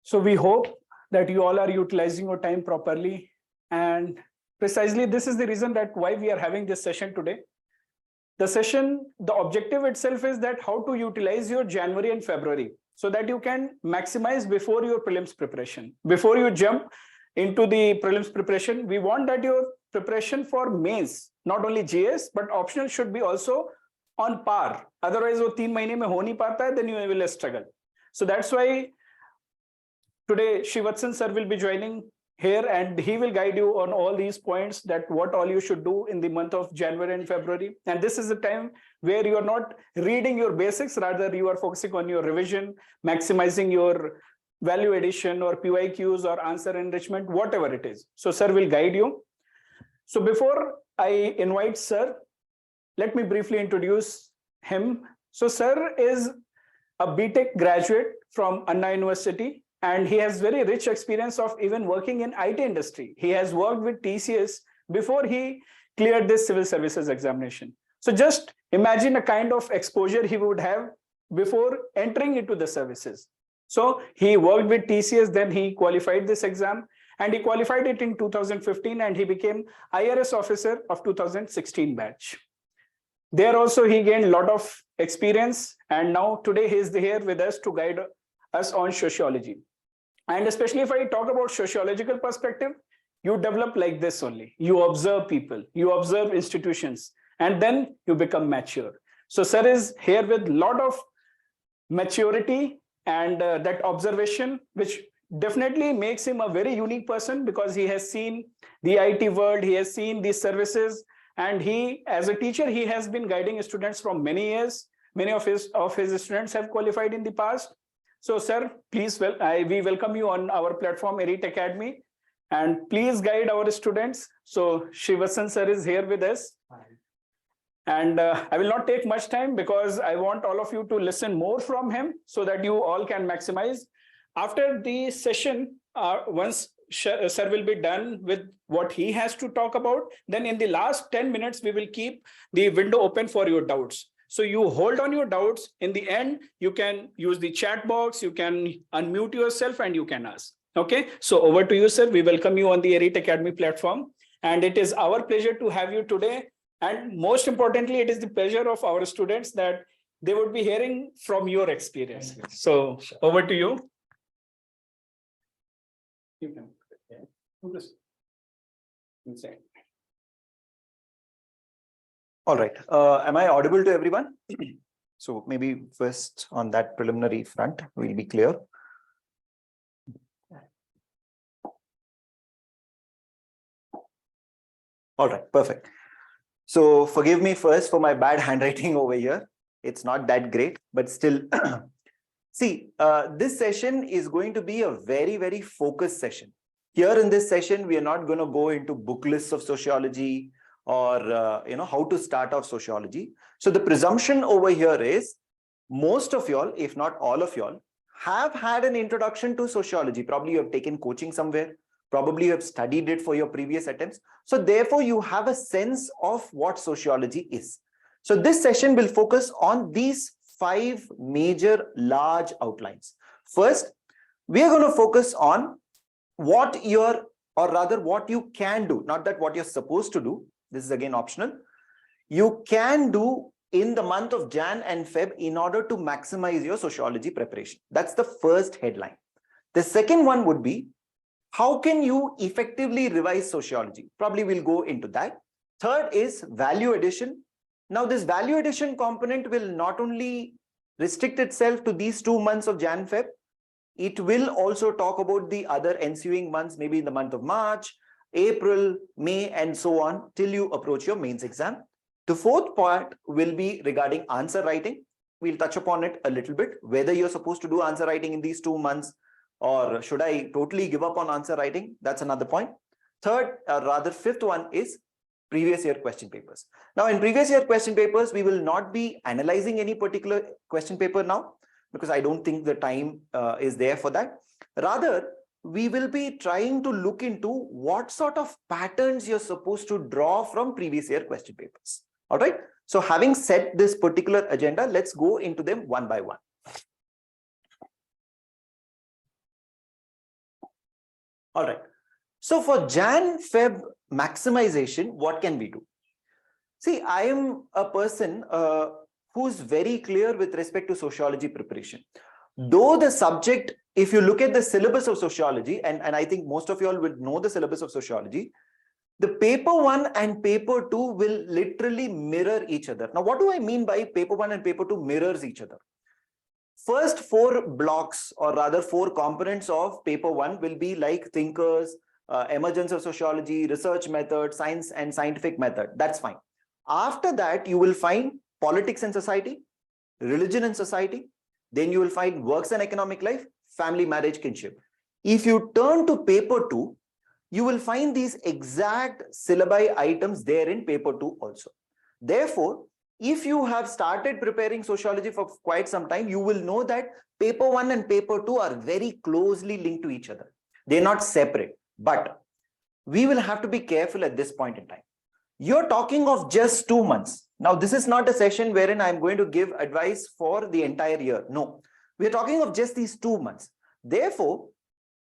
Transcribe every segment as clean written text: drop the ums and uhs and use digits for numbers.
So we hope that you all are utilizing your time properly. And precisely this is the reason that why we are having this session today. The session, the objective itself is that how to utilize your January and February so that you can maximize before your prelims preparation. Before you jump into the prelims preparation, we want that your preparation for mains, not only GS, but optional should be also on par. Otherwise, wo 3 mahine mein ho nahi pata hai, then you will struggle. So that's why today Srivatsan Sir will be joining here and he will guide you on all these points, that what all you should do in the month of January and February. And this is the time where you are not reading your basics, rather you are focusing on your revision, maximizing your value addition or PYQs or answer enrichment, whatever it is. So Sir will guide you. So before I invite Sir, let me briefly introduce him. So Sir is a BTech graduate from Anna University, and he has very rich experience of even working in IT industry. He has worked with TCS before he cleared this civil services examination. So just imagine a kind of exposure he would have before entering into the services. So he worked with TCS, then he qualified this exam, and he qualified it in 2015, and he became IRS officer of 2016 batch. There also he gained a lot of experience, and now today he is here with us to guide us on sociology. And especially if I talk about sociological perspective, you develop like this only. You observe people, you observe institutions, and then you become mature. So Sir is here with a lot of maturity and that observation, which definitely makes him a very unique person, because he has seen the IT world, he has seen these services, and he, as a teacher, he has been guiding students from many years. Many of his students have qualified in the past. So Sir, please, we welcome you on our platform, Elite Academy, and please guide our students. So Srivatsan Sir is here with us. Hi. And I will not take much time because I want all of you to listen more from him so that you all can maximize. After the session, once Sir will be done with what he has to talk about, then in the last 10 minutes, we will keep the window open for your doubts. So you hold on your doubts. In the end, you can use the chat box, you can unmute yourself and you can ask. Okay, so over to you, Sir. We welcome you on the Elite Academy platform. And it is our pleasure to have you today. And most importantly, it is the pleasure of our students that they would be hearing from your experience. So over to you. You can. Inside. All right. Am I audible to everyone? So maybe first on that preliminary front, we'll be clear. All right, perfect. So forgive me first for my bad handwriting over here. It's not that great, but still. See, this session is going to be a very, very focused session. Here in this session, we are not going to go into book lists of sociology or how to start off sociology. So the presumption over here is most of y'all, if not all of y'all, have had an introduction to sociology. Probably you have taken coaching somewhere. Probably you have studied it for your previous attempts. So therefore, you have a sense of what sociology is. So this session will focus on these 5 major large outlines. First, we are going to focus on what what you can do, not that what you're supposed to do. This is again optional. You can do in the month of Jan and Feb in order to maximize your sociology preparation. That's the first headline. The second one would be, how can you effectively revise sociology? Probably we'll go into that. Third is value addition. Now this value addition component will not only restrict itself to these 2 months of Jan, Feb, it will also talk about the other ensuing months, maybe in the month of March, April, May, and so on, till you approach your mains exam. The fourth part will be regarding answer writing. We'll touch upon it a little bit, whether you're supposed to do answer writing in these 2 months, or should I totally give up on answer writing? That's another point. Third, rather fifth one is previous year question papers. Now, in previous year question papers, we will not be analyzing any particular question paper now, because I don't think the time is there for that. Rather, we will be trying to look into what sort of patterns you're supposed to draw from previous year question papers. All right. So having set this particular agenda, let's go into them one by one. All right. So for Jan Feb maximization, what can we do? See, I am a person who's very clear with respect to sociology preparation. Though the subject, if you look at the syllabus of sociology, and I think most of you all will know the syllabus of sociology, the paper 1 and paper 2 will literally mirror each other. Now, what do I mean by paper 1 and paper 2 mirrors each other? First 4 blocks, or rather 4 components of paper 1 will be like thinkers, emergence of sociology, research method, science and scientific method. That's fine. After that, you will find politics and society, religion and society. Then you will find works and economic life, family, marriage, kinship. If you turn to paper 2, you will find these exact syllabi items there in paper 2 also. Therefore, if you have started preparing sociology for quite some time, you will know that paper 1 and paper 2 are very closely linked to each other. They're not separate, but we will have to be careful at this point in time. You're talking of just 2 months. Now, this is not a session wherein I'm going to give advice for the entire year. No, we're talking of just these 2 months. Therefore,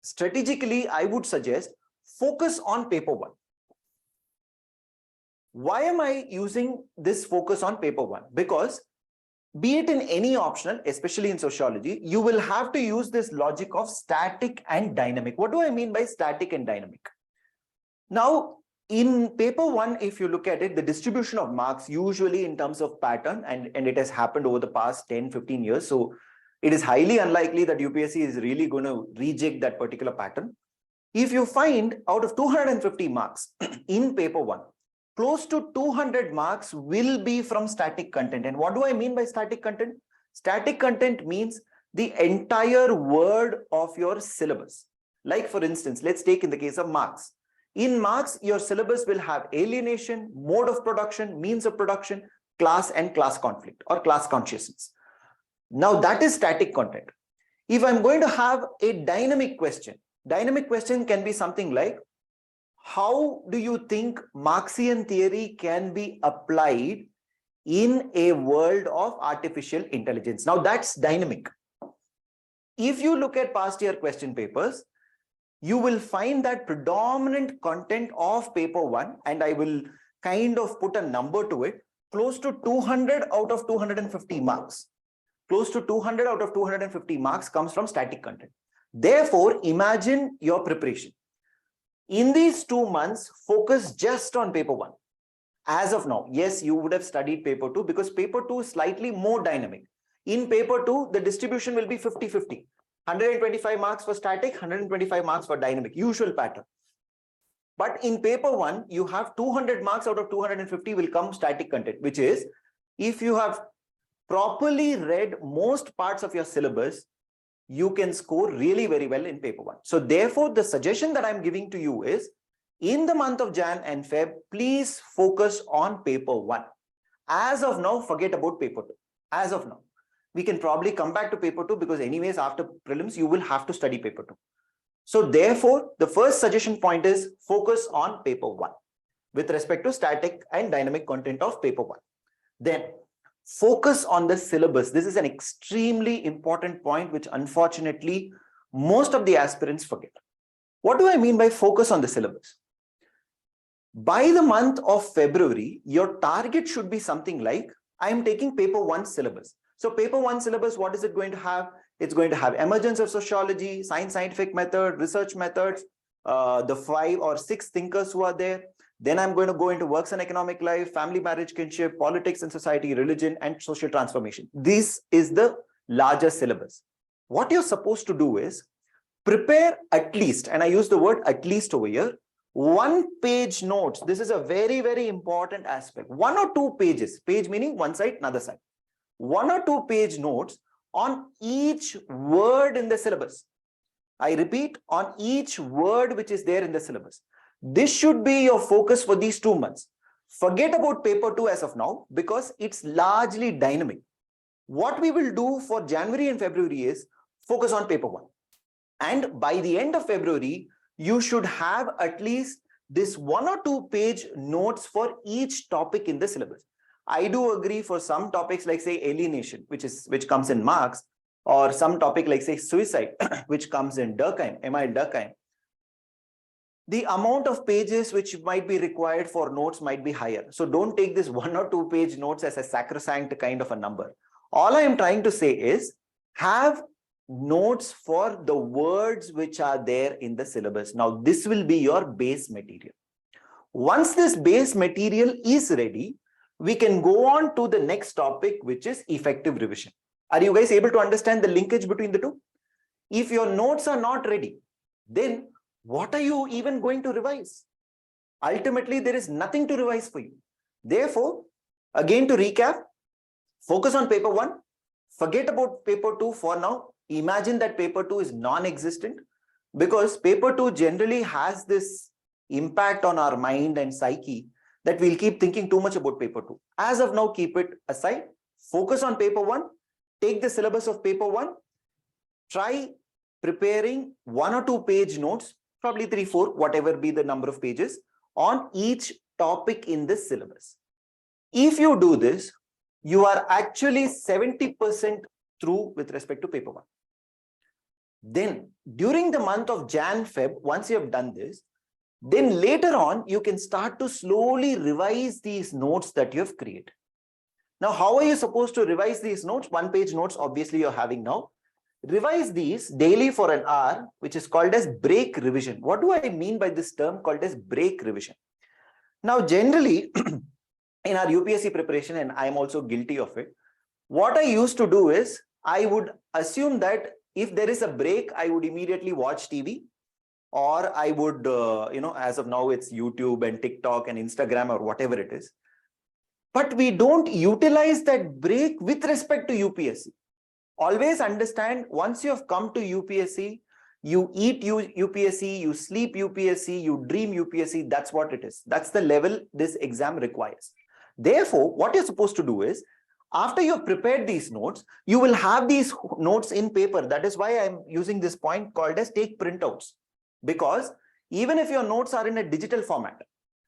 strategically, I would suggest focus on paper 1. Why am I using this focus on paper 1? Because be it in any optional, especially in sociology, you will have to use this logic of static and dynamic. What do I mean by static and dynamic? Now, in paper 1, if you look at it, the distribution of marks usually in terms of pattern, and it has happened over the past 10-15 years. So it is highly unlikely that UPSC is really going to reject that particular pattern. If you find out of 250 marks in paper 1, close to 200 marks will be from static content. And what do I mean by static content? Static content means the entire word of your syllabus. Like for instance, let's take in the case of marks. In marks, your syllabus will have alienation, mode of production, means of production, class and class conflict or class consciousness. Now that is static content. If I'm going to have a dynamic question can be something like, how do you think Marxian theory can be applied in a world of artificial intelligence? Now that's dynamic. If you look at past year question papers, you will find that predominant content of paper 1, and I will kind of put a number to it, close to 200 out of 250 marks. Close to 200 out of 250 marks comes from static content. Therefore, imagine your preparation. In these 2 months, focus just on paper 1. As of now, yes, you would have studied paper 2 because paper 2 is slightly more dynamic. In paper 2, the distribution will be 50-50. 125 marks for static, 125 marks for dynamic, usual pattern. But in paper 1, you have 200 marks out of 250 will come static content, which is if you have properly read most parts of your syllabus, you can score really very well in paper 1. So therefore, the suggestion that I'm giving to you is in the month of Jan and Feb, please focus on paper 1. As of now, forget about paper 2. As of now. We can probably come back to paper 2 because anyways, after prelims, you will have to study paper 2. So therefore, the first suggestion point is focus on paper 1 with respect to static and dynamic content of paper 1. Then focus on the syllabus. This is an extremely important point, which unfortunately, most of the aspirants forget. What do I mean by focus on the syllabus? By the month of February, your target should be something like, I am taking paper 1 syllabus. So paper 1 syllabus, what is it going to have? It's going to have emergence of sociology, science, scientific method, research methods, the 5 or 6 thinkers who are there. Then I'm going to go into works and economic life, family, marriage, kinship, politics and society, religion, and social transformation. This is the larger syllabus. What you're supposed to do is prepare at least, and I use the word at least over here, 1-page notes. This is a very, very important aspect. 1 or 2 pages, page meaning one side, another side. 1 or 2 page notes on each word in the syllabus. I repeat, on each word which is there in the syllabus. This should be your focus for these 2 months. Forget about paper 2 as of now because it's largely dynamic. What we will do for January and February is focus on paper 1. And by the end of February, you should have at least this 1 or 2 page notes for each topic in the syllabus. I do agree for some topics like say alienation, which comes in marks, or some topic like say suicide, which comes in Durkheim, MI Durkheim. the amount of pages which might be required for notes might be higher. So don't take this 1 or 2 page notes as a sacrosanct kind of a number. All I am trying to say is have notes for the words which are there in the syllabus. Now, this will be your base material. Once this base material is ready, we can go on to the next topic, which is effective revision. Are you guys able to understand the linkage between the two? If your notes are not ready, then what are you even going to revise? Ultimately, there is nothing to revise for you. Therefore, again to recap, focus on paper 1, forget about paper 2 for now. Imagine that paper 2 is non-existent, because paper 2 generally has this impact on our mind and psyche that we'll keep thinking too much about paper 2. As of now, keep it aside, focus on paper 1, take the syllabus of paper 1, try preparing 1 or 2 page notes, probably 3, 4, whatever be the number of pages on each topic in this syllabus. If you do this, you are actually 70% through with respect to paper 1. Then during the month of Jan, Feb, once you have done this, then later on, you can start to slowly revise these notes that you have created. Now, how are you supposed to revise these notes? 1 page notes, obviously you're having now. Revise these daily for an hour, which is called as break revision. What do I mean by this term called as break revision? Now, generally, in our UPSC preparation, and I'm also guilty of it, what I used to do is, I would assume that if there is a break, I would immediately watch TV, or I would, as of now, it's YouTube and TikTok and Instagram or whatever it is. But we don't utilize that break with respect to UPSC. Always understand, once you have come to UPSC, you eat UPSC, you sleep UPSC, you dream UPSC, that's what it is. That's the level this exam requires. Therefore, what you're supposed to do is, after you've prepared these notes, you will have these notes in paper. That is why I'm using this point called as take printouts. Because even if your notes are in a digital format,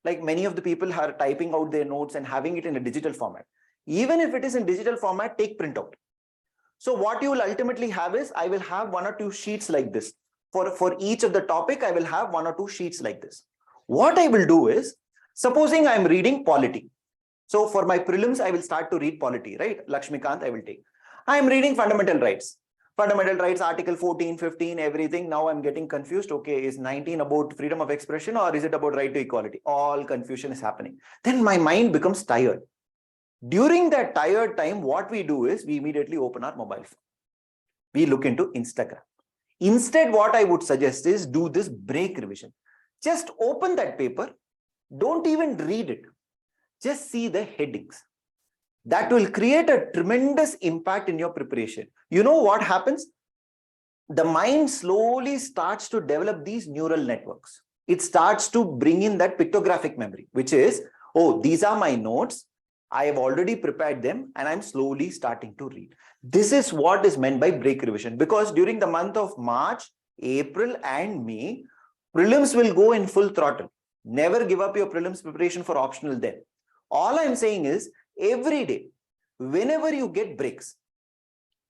like many of the people are typing out their notes and having it in a digital format, even if it is in digital format, take printout. So what you will ultimately have is, I will have 1 or 2 sheets like this. For each of the topic, I will have 1 or 2 sheets like this. What I will do is, supposing I'm reading polity. So for my prelims, I will start to read polity, right? Lakshmikant, I will take. I am reading fundamental rights. Fundamental rights, article 14, 15, everything. Now I'm getting confused. Okay, is 19 about freedom of expression, or is it about right to equality? All confusion is happening. Then my mind becomes tired. During that tired time, what we do is we immediately open our mobile phone. We look into Instagram. Instead, what I would suggest is do this break revision. Just open that paper. Don't even read it. Just see the headings. That will create a tremendous impact in your preparation. You know what happens? The mind slowly starts to develop these neural networks. It starts to bring in that pictographic memory, which is, oh, these are my notes. I have already prepared them and I'm slowly starting to read. This is what is meant by break revision, because during the month of March, April and May, prelims will go in full throttle. Never give up your prelims preparation for optional then. All I'm saying is, every day, whenever you get breaks,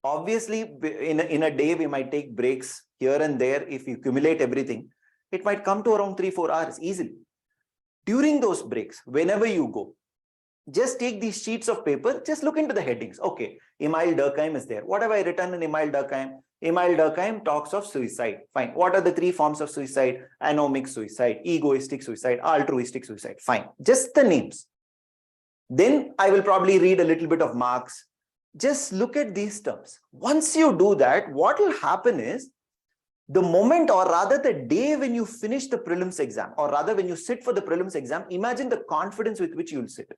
obviously in a day, we might take breaks here and there. If you accumulate everything, it might come to around 3-4 hours easily. During those breaks, whenever you go, just take these sheets of paper, just look into the headings. Okay, Emile Durkheim is there. What have I written in Emile Durkheim? Emile Durkheim talks of suicide. Fine. What are the 3 forms of suicide? Anomic suicide, egoistic suicide, altruistic suicide. Fine. Just the names. Then I will probably read a little bit of Marx. Just look at these terms. Once you do that, what will happen is, the moment, or rather the day when you finish the prelims exam, or rather when you sit for the prelims exam, imagine the confidence with which you will sit.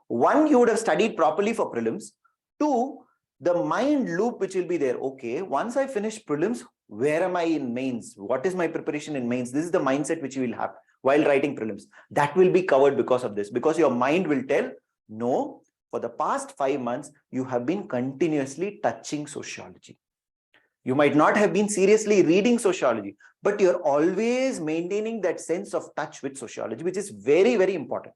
1, you would have studied properly for prelims. 2, the mind loop which will be there. Okay, once I finish prelims, where am I in mains? What is my preparation in mains? This is the mindset which you will have while writing prelims. That will be covered because of this, because your mind will tell, no, for the past 5 months, you have been continuously touching sociology. You might not have been seriously reading sociology, but you're always maintaining that sense of touch with sociology, which is very, very important.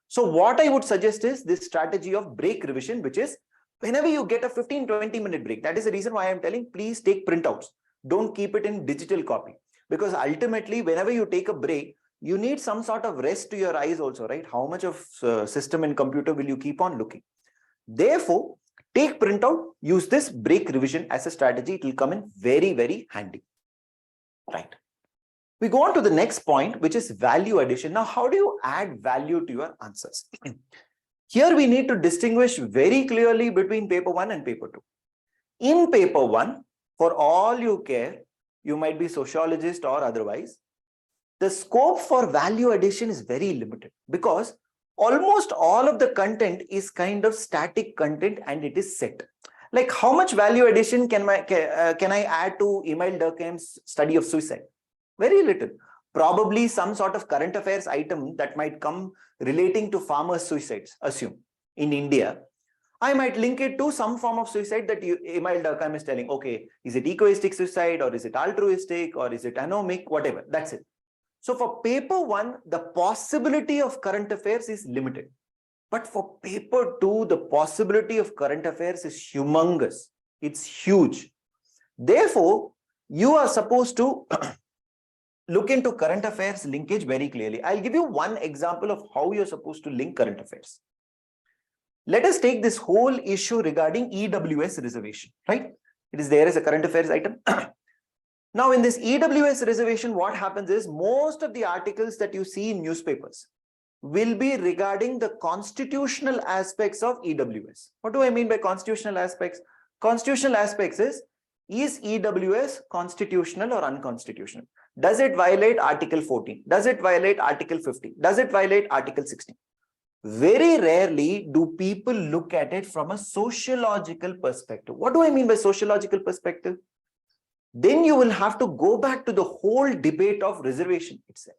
So what I would suggest is this strategy of break revision, which is whenever you get a 15-20 minute break. That is the reason why I'm telling, please take printouts. Don't keep it in digital copy, because ultimately, whenever you take a break, you need some sort of rest to your eyes also, right? How much of system and computer will you keep on looking? Therefore, take printout, use this break revision as a strategy. It will come in very, very handy, right? We go on to the next point, which is value addition. Now, how do you add value to your answers? Here we need to distinguish very clearly between paper 1 and paper 2. In paper 1, for all you care, you might be sociologist or otherwise, the scope for value addition is very limited because almost all of the content is kind of static content and it is set. Like how much value addition can I add to Emil Durkheim's study of suicide? Very little. Probably some sort of current affairs item that might come relating to farmers' suicides, assume, in India. I might link it to some form of suicide that Emil Durkheim is telling, okay, is it egoistic suicide or is it altruistic or is it anomic, whatever, that's it. So for paper 1, the possibility of current affairs is limited. But for paper 2, the possibility of current affairs is humongous. It's huge. Therefore, you are supposed to look into current affairs linkage very clearly. I'll give you one example of how you're supposed to link current affairs. Let us take this whole issue regarding EWS reservation, right? It is there as a current affairs item. Now, in this EWS reservation, what happens is most of the articles that you see in newspapers will be regarding the constitutional aspects of EWS. What do I mean by constitutional aspects? Constitutional aspects is EWS constitutional or unconstitutional? Does it violate Article 14? Does it violate Article 50? Does it violate Article 16? Very rarely do people look at it from a sociological perspective. What do I mean by sociological perspective? Then you will have to go back to the whole debate of reservation itself.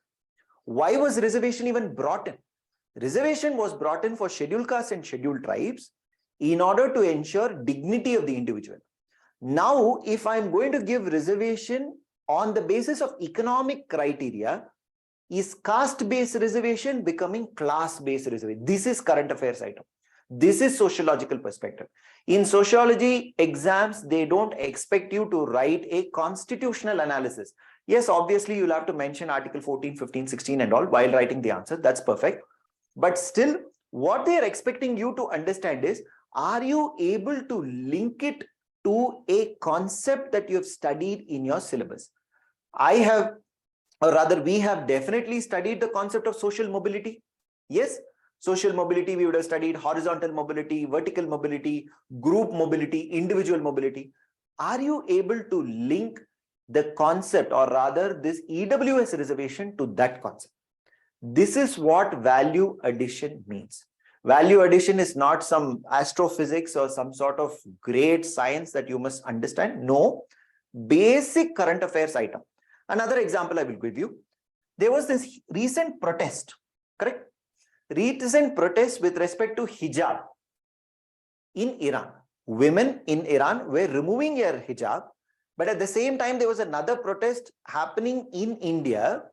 Why was reservation even brought in? Reservation was brought in for scheduled castes and scheduled tribes in order to ensure dignity of the individual. Now, if I'm going to give reservation on the basis of economic criteria, is caste-based reservation becoming class-based reservation? This is current affairs item. This is sociological perspective. In sociology exams, they don't expect you to write a constitutional analysis. Yes, obviously, you'll have to mention Article 14, 15, 16 and all while writing the answer. That's perfect. But still, what they are expecting you to understand is, are you able to link it to a concept that you have studied in your syllabus? I have, or rather, we have definitely studied the concept of social mobility. Yes, social mobility, we would have studied horizontal mobility, vertical mobility, group mobility, individual mobility. Are you able to link the concept, or rather this EWS reservation, to that concept? This is what value addition means. Value addition is not some astrophysics or some sort of great science that you must understand. No, basic current affairs item. Another example I will give you. There was this recent protest, correct? Recent protest with respect to hijab in Iran. Women in Iran were removing their hijab, but at the same time, there was another protest happening in India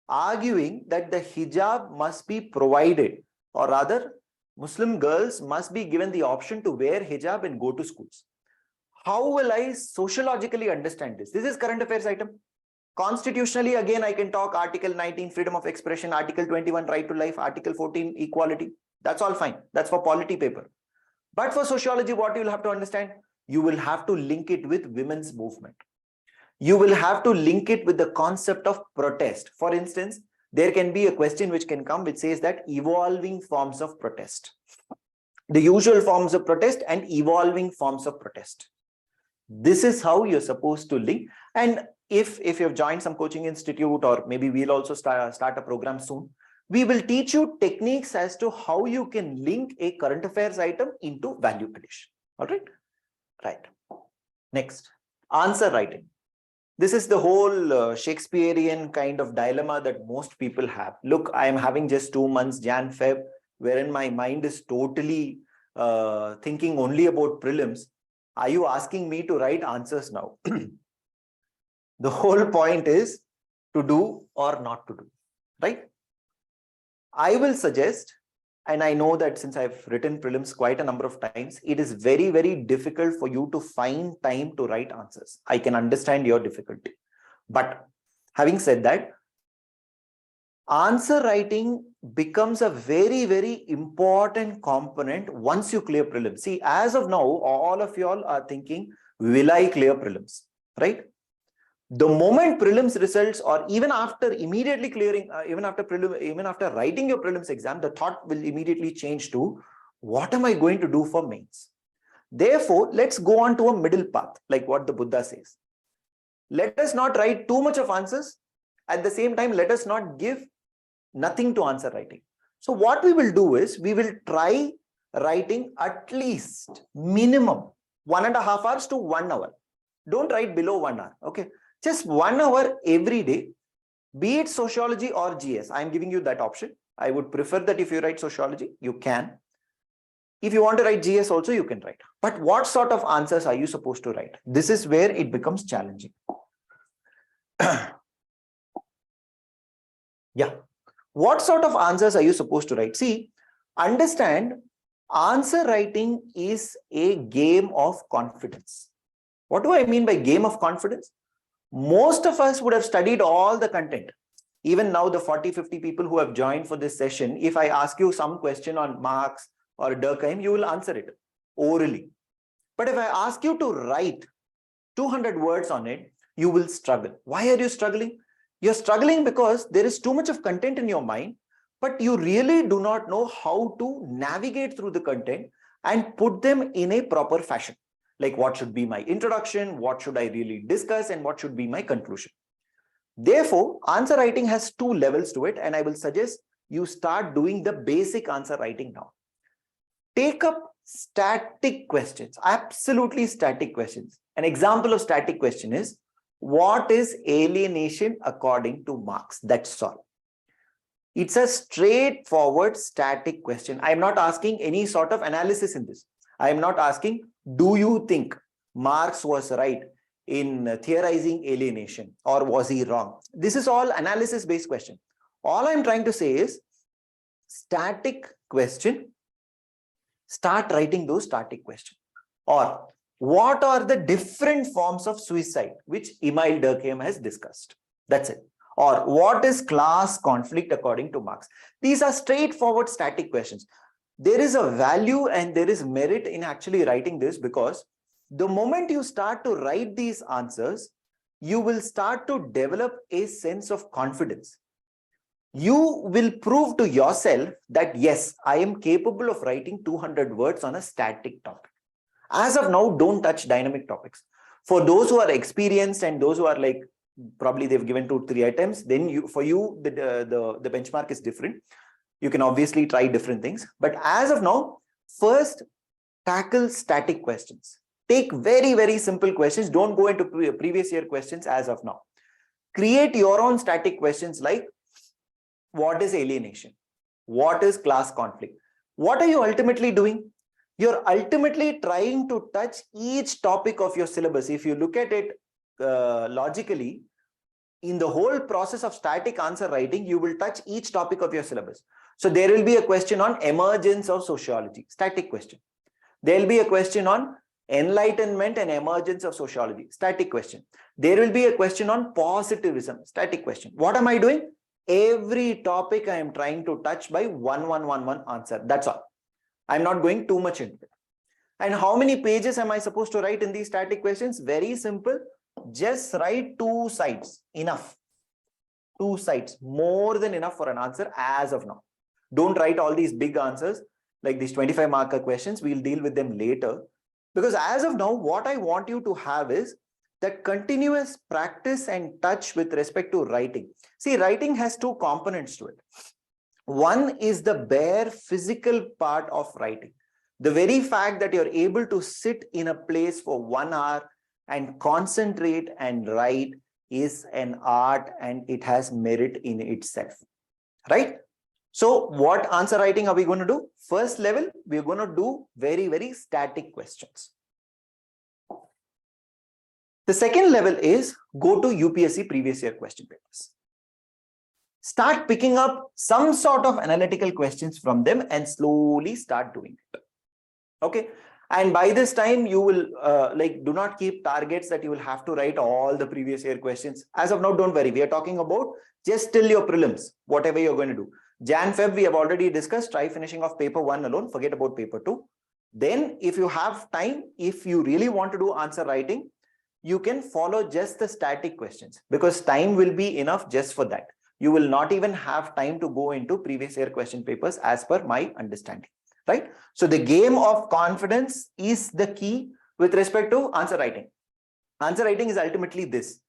arguing that the hijab must be provided, or rather, Muslim girls must be given the option to wear hijab and go to schools. How will I sociologically understand this? This is current affairs item. Constitutionally, again, I can talk Article 19, freedom of expression, Article 21, right to life, Article 14, equality. That's all fine. That's for polity paper. But for sociology, what you will have to understand? You will have to link it with women's movement. You will have to link it with the concept of protest. For instance, there can be a question which can come which says that evolving forms of protest. The usual forms of protest and evolving forms of protest. This is how you're supposed to link. And if you've joined some coaching institute, or maybe we'll also start a program soon, we will teach you techniques as to how you can link a current affairs item into value addition. All right. Right. Next, answer writing. This is the whole Shakespearean kind of dilemma that most people have. Look, I am having just 2 months, Jan, Feb, wherein my mind is totally thinking only about prelims. Are you asking me to write answers now? The whole point is to do or not to do, right? I will suggest, and I know that since I've written prelims quite a number of times, it is very, very difficult for you to find time to write answers. I can understand your difficulty. But having said that, answer writing becomes a very, very important component once you clear prelims. See, as of now, all of y'all are thinking, will I clear prelims, right? The moment prelims results, or even after immediately clearing, even after writing your prelims exam, the thought will immediately change to, what am I going to do for mains? Therefore, let's go on to a middle path, like what the Buddha says. Let us not write too much of answers. At the same time, let us not give nothing to answer writing. So what we will do is, we will try writing at least minimum 1.5 hours to 1 hour. Don't write below 1 hour, okay? Just 1 hour every day, be it sociology or GS. I'm giving you that option. I would prefer that if you write sociology, you can. If you want to write GS also, you can write. But what sort of answers are you supposed to write? This is where it becomes challenging. Yeah. What sort of answers are you supposed to write? See, understand, answer writing is a game of confidence. What do I mean by game of confidence? Most of us would have studied all the content. Even now, the 40-50 people who have joined for this session, if I ask you some question on Marx or Durkheim, you will answer it orally. But if I ask you to write 200 words on it, you will struggle. Why are you struggling? You're struggling because there is too much of content in your mind, but you really do not know how to navigate through the content and put them in a proper fashion. Like, what should be my introduction, what should I really discuss, and what should be my conclusion. Therefore, answer writing has 2 levels to it, and I will suggest you start doing the basic answer writing now. Take up static questions, absolutely static questions. An example of static question is, what is alienation according to Marx? That's all. It's a straightforward static question. I am not asking any sort of analysis in this. I am not asking, do you think Marx was right in theorizing alienation, or was he wrong? This is all analysis based question. All I'm trying to say is, static question, start writing those static questions. Or, what are the different forms of suicide which Emile Durkheim has discussed? That's it. Or, what is class conflict according to Marx? These are straightforward static questions. There is a value and there is merit in actually writing this, because the moment you start to write these answers, you will start to develop a sense of confidence. You will prove to yourself that, yes, I am capable of writing 200 words on a static topic. As of now, don't touch dynamic topics. For those who are experienced and those who are like, probably they've given 2-3 items, then for you, the benchmark is different. You can obviously try different things. But as of now, first tackle static questions. Take very, very simple questions. Don't go into previous year questions as of now. Create your own static questions like, what is alienation? What is class conflict? What are you ultimately doing? You're ultimately trying to touch each topic of your syllabus. If you look at it logically, in the whole process of static answer writing, you will touch each topic of your syllabus. So there will be a question on emergence of sociology, static question. There will be a question on enlightenment and emergence of sociology, static question. There will be a question on positivism, static question. What am I doing? Every topic I am trying to touch by 1-1-1-1 answer. That's all. I'm not going too much into it. And how many pages am I supposed to write in these static questions? Very simple. Just write 2 sides. Enough. 2 sides. More than enough for an answer as of now. Don't write all these big answers like these 25 marker questions. We'll deal with them later. Because as of now, what I want you to have is that continuous practice and touch with respect to writing. See, writing has 2 components to it. One is the bare physical part of writing. The very fact that you're able to sit in a place for 1 hour and concentrate and write is an art, and it has merit in itself, right? So what answer writing are we going to do? First level, we're going to do very, very static questions. The second level is go to UPSC previous year question papers. Start picking up some sort of analytical questions from them and slowly start doing it. Okay. And by this time, you will do not keep targets that you will have to write all the previous year questions. As of now, don't worry. We are talking about just till your prelims, whatever you're going to do. Jan, Feb, we have already discussed. Try finishing off paper 1 alone. Forget about paper 2. Then if you have time, if you really want to do answer writing, you can follow just the static questions, because time will be enough just for that. You will not even have time to go into previous year question papers as per my understanding, right? So the game of confidence is the key with respect to answer writing. Answer writing is ultimately this.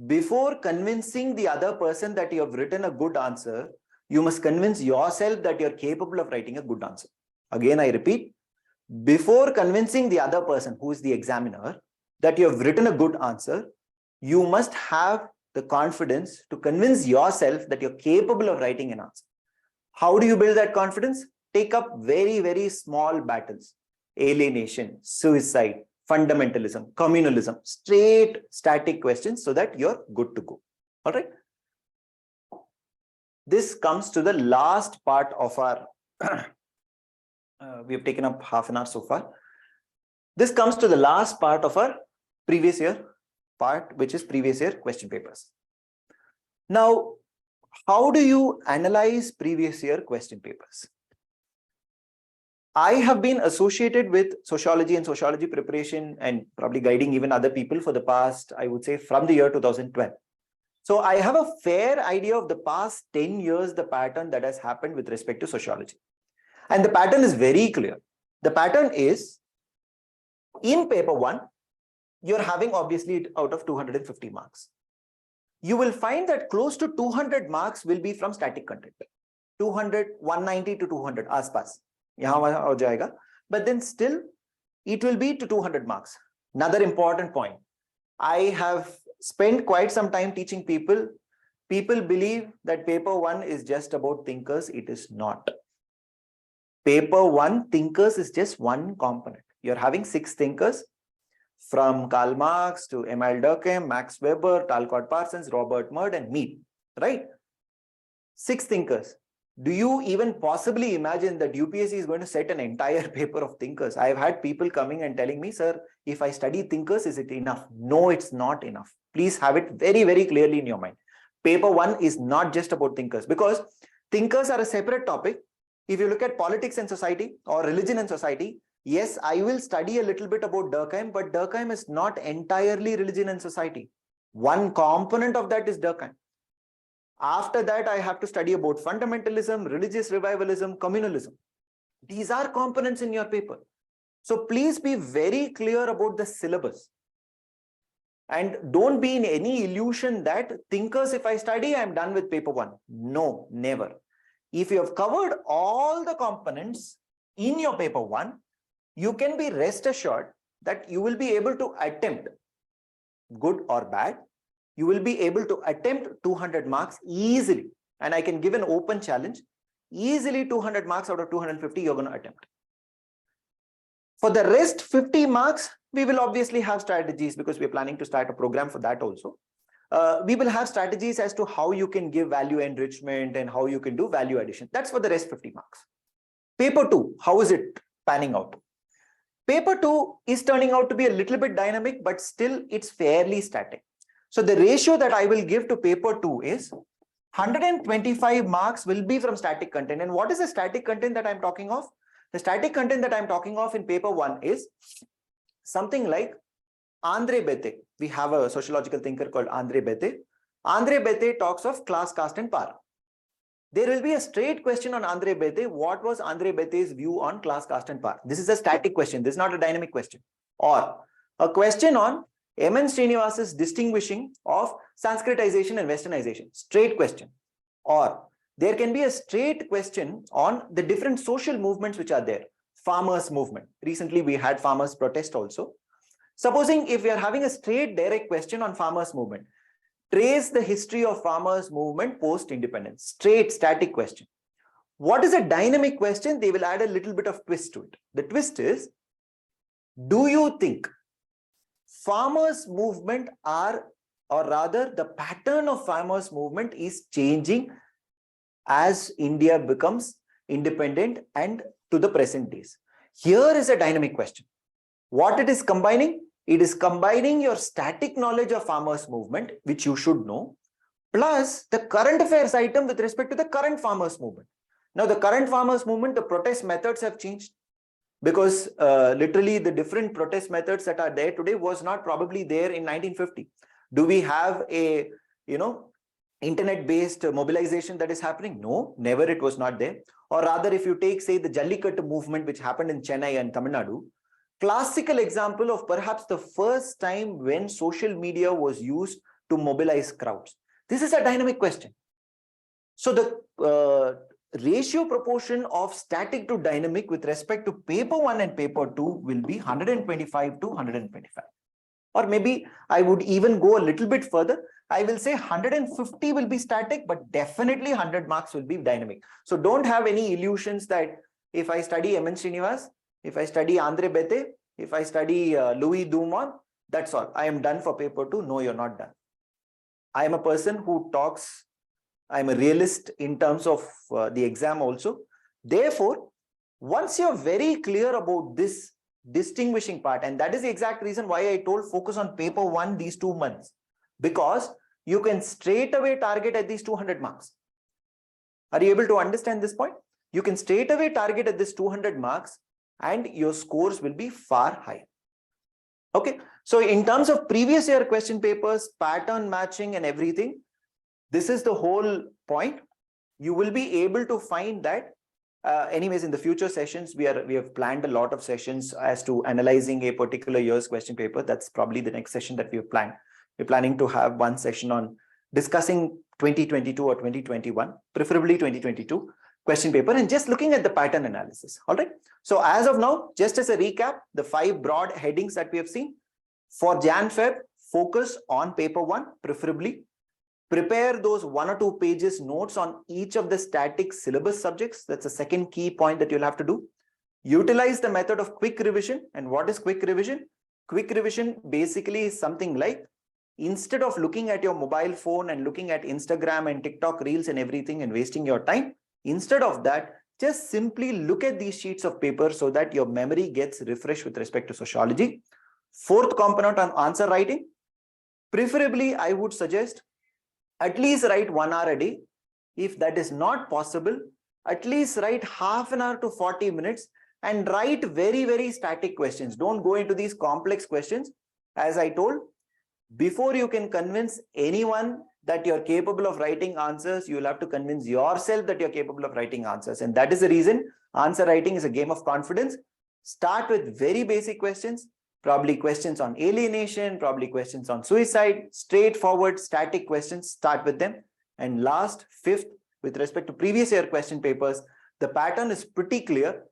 Before convincing the other person that you have written a good answer, you must convince yourself that you're capable of writing a good answer. Again, I repeat, before convincing the other person, who is the examiner, that you have written a good answer, you must have the confidence to convince yourself that you're capable of writing an answer. How do you build that confidence? Take up very, very small battles. Alienation, suicide, fundamentalism, communalism, straight static questions so that you're good to go. All right. This comes to the last part of our, we have taken up half an hour so far. This comes to the last part of our previous year part, which is previous year question papers. Now, how do you analyze previous year question papers? I have been associated with sociology and sociology preparation and probably guiding even other people for the past, I would say, from the year 2012. So I have a fair idea of the past 10 years, the pattern that has happened with respect to sociology. And the pattern is very clear. The pattern is, in paper 1, you're having obviously out of 250 marks. You will find that close to 200 marks will be from static content. 200, 190 to 200, aspas. But then still, it will be to 200 marks. Another important point. I have spent quite some time teaching people. People believe that paper 1 is just about thinkers. It is not. Paper 1 thinkers is just one component. You're having 6 thinkers, from Karl Marx to Emile Durkheim, Max Weber, Talcott Parsons, Robert Mudd, and me, right? 6 thinkers. Do you even possibly imagine that UPSC is going to set an entire paper of thinkers? I've had people coming and telling me, sir, if I study thinkers, is it enough? No, it's not enough. Please have it very, very clearly in your mind. Paper 1 is not just about thinkers, because thinkers are a separate topic. If you look at politics and society or religion and society, yes, I will study a little bit about Durkheim, but Durkheim is not entirely religion and society. One component of that is Durkheim. After that, I have to study about fundamentalism, religious revivalism, communalism. These are components in your paper. So please be very clear about the syllabus. And don't be in any illusion that thinkers, if I study, I'm done with paper 1. No, never. If you have covered all the components in your paper 1, you can be rest assured that you will be able to attempt, good or bad, you will be able to attempt 200 marks easily. And I can give an open challenge. Easily 200 marks out of 250 you're going to attempt. For the rest 50 marks, we will obviously have strategies, because we're planning to start a program for that also. We will have strategies as to how you can give value enrichment and how you can do value addition. That's for the rest 50 marks. Paper 2, how is it panning out? Paper 2 is turning out to be a little bit dynamic, but still it's fairly static. So the ratio that I will give to paper 2 is 125 marks will be from static content. And what is the static content that I'm talking of? The static content that I'm talking of in paper 1 is something like Andre Bete. We have a sociological thinker called Andre Bete. Andre Bete talks of class, caste, and power. There will be a straight question on Andre Bete. What was Andre Bete's view on class, caste, and power? This is a static question. This is not a dynamic question. Or a question on M.N. Srinivas's distinguishing of Sanskritization and Westernization. Straight question. Or there can be a straight question on the different social movements which are there. Farmers movement. Recently, we had farmers protest also. Supposing if we are having a straight direct question on farmers movement, trace the history of farmers movement post-independence. Straight static question. What is a dynamic question? They will add a little bit of twist to it. The twist is, do you think farmers movement are, or rather the pattern of farmers movement is changing as India becomes independent and to the present days? Here is a dynamic question. What it is combining? It is combining your static knowledge of farmers movement, which you should know, plus the current affairs item with respect to the current farmers movement. Now, the current farmers movement, the protest methods have changed, because literally the different protest methods that are there today was not probably there in 1950. Do we have a, internet-based mobilization that is happening? No, never. It was not there. Or rather, if you take, say, the Jallikattu movement, which happened in Chennai and Tamil Nadu, classical example of perhaps the first time when social media was used to mobilize crowds. This is a dynamic question. So the ratio proportion of static to dynamic with respect to paper 1 and paper 2 will be 125 to 125. Or maybe I would even go a little bit further. I will say 150 will be static, but definitely 100 marks will be dynamic. So don't have any illusions that if I study M.N. Srinivas, if I study Andre Bethe, if I study Louis Dumont, that's all. I am done for paper 2. No, you're not done. I am a person who talks, I'm a realist in terms of the exam also. Therefore, once you're very clear about this distinguishing part, and that is the exact reason why I told focus on paper 1 these 2 months, because you can straight away target at these 200 marks. Are you able to understand this point? You can straight away target at this 200 marks and your scores will be far higher. Okay, so in terms of previous year question papers, pattern matching and everything, this is the whole point. You will be able to find that. Anyways, in the future sessions, we have planned a lot of sessions as to analyzing a particular year's question paper. That's probably the next session that we have planned. We're planning to have one session on discussing 2022 or 2021, preferably 2022 question paper, and just looking at the pattern analysis. All right. So as of now, just as a recap, the 5 broad headings that we have seen for Jan-Feb, focus on paper 1, preferably. Prepare those 1 or 2 pages notes on each of the static syllabus subjects. That's the second key point that you'll have to do. Utilize the method of quick revision. And what is quick revision? Quick revision basically is something like, instead of looking at your mobile phone and looking at Instagram and TikTok reels and everything and wasting your time, instead of that, just simply look at these sheets of paper so that your memory gets refreshed with respect to sociology. 4th component on answer writing. Preferably, I would suggest at least write 1 hour a day. If that is not possible, at least write half an hour to 40 minutes and write very, very static questions. Don't go into these complex questions. As I told, before you can convince anyone that you're capable of writing answers, you'll have to convince yourself that you're capable of writing answers. And that is the reason answer writing is a game of confidence. Start with very basic questions, probably questions on alienation, probably questions on suicide, straightforward static questions, start with them. And last, 5th, with respect to previous year question papers, the pattern is pretty clear.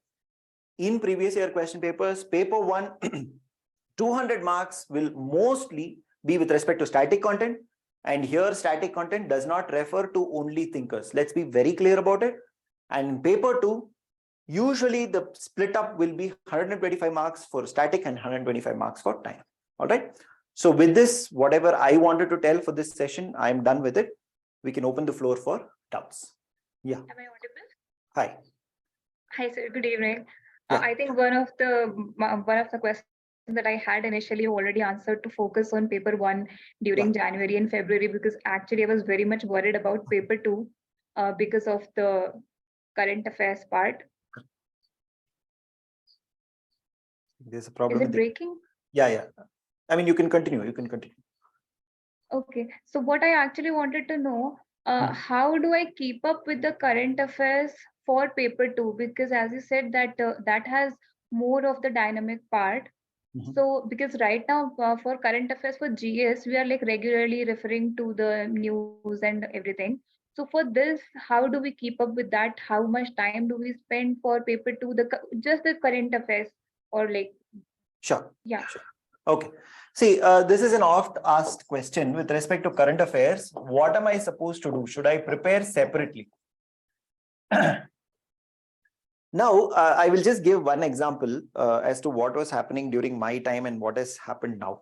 In previous year question papers, paper 1, 200 marks will mostly be with respect to static content. And here static content does not refer to only thinkers. Let's be very clear about it. And in paper 2, usually the split up will be 125 marks for static and 125 marks for time. All right. So with this, whatever I wanted to tell for this session, I'm done with it. We can open the floor for doubts. Yeah. Am I audible? Hi. Hi, sir. Good evening. Yeah. I think one of the questions that I had initially already answered, to focus on paper 1 during January and February, because actually I was very much worried about paper 2 because of the current affairs part. There's a problem. Is it breaking? Yeah. I mean, you can continue. Okay. So what I actually wanted to know, how do I keep up with the current affairs for paper 2? Because as you said that that has more of the dynamic part. So because right now for current affairs for GS, we are like regularly referring to the news and everything. So for this, how do we keep up with that? How much time do we spend for paper 2, just the current affairs, or like? Sure. Yeah. Sure. Okay. See, this is an oft asked question with respect to current affairs. What am I supposed to do? Should I prepare separately? Now, I will just give one example as to what was happening during my time and what has happened now.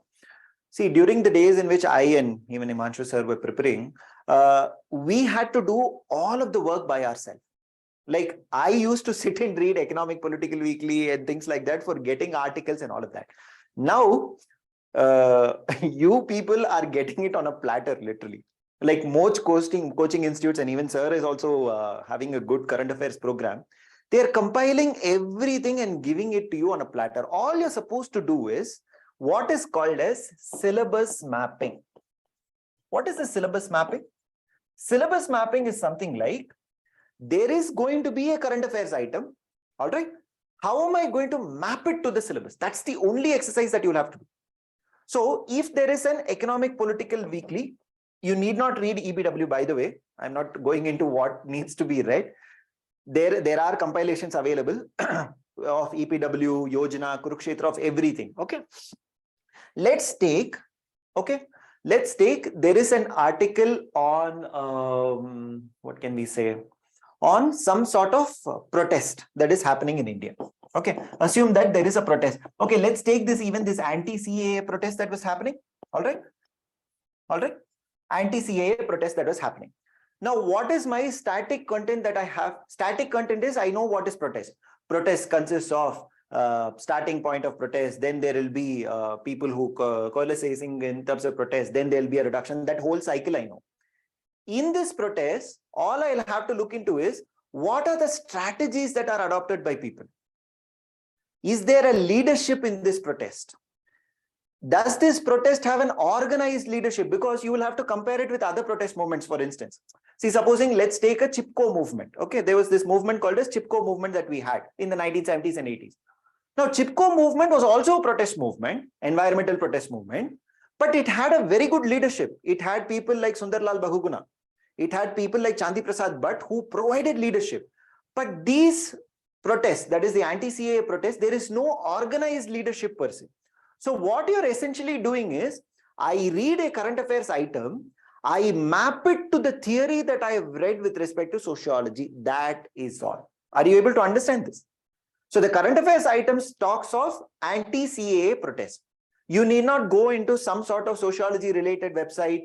See, during the days in which I and even Himanshu sir were preparing, we had to do all of the work by ourselves. Like I used to sit and read Economic Political Weekly and things like that for getting articles and all of that. Now, you people are getting it on a platter, literally. Like most coaching institutes, and even Sir is also having a good current affairs program. They are compiling everything and giving it to you on a platter. All you're supposed to do is what is called as syllabus mapping. What is the syllabus mapping? Syllabus mapping is something like, there is going to be a current affairs item. All right. How am I going to map it to the syllabus? That's the only exercise that you'll have to do. So if there is an Economic Political Weekly, you need not read EBW, by the way. I'm not going into what needs to be read. There are compilations available of EPW, Yojana, Kurukshetra, of everything. Okay. Let's take, there is an article on, what can we say? On some sort of protest that is happening in India. Okay, assume that there is a protest. Okay, let's take this anti-CAA protest that was happening. All right, anti-CAA protest that was happening. Now, what is my static content that I have? Static content is, I know what is protest. Protest consists of starting point of protest, then there will be people who coalescing in terms of protest, then there will be a reduction. That whole cycle I know. In this protest, all I'll have to look into is, what are the strategies that are adopted by people? Is there a leadership in this protest? Does this protest have an organized leadership? Because you will have to compare it with other protest movements, for instance. See, supposing let's take a Chipko movement. Okay, there was this movement called as Chipko movement that we had in the 1970s and 80s. Now, Chipko movement was also a protest movement, environmental protest movement. But it had a very good leadership. It had people like Sundarlal Bahuguna. It had people like Chandi Prasad Bhatt who provided leadership. But these protests, that is the anti-CAA protest, there is no organized leadership per se. So what you're essentially doing is, I read a current affairs item, I map it to the theory that I have read with respect to sociology. That is all. Are you able to understand this? So the current affairs items talks of anti-CAA protest. You need not go into some sort of sociology related website.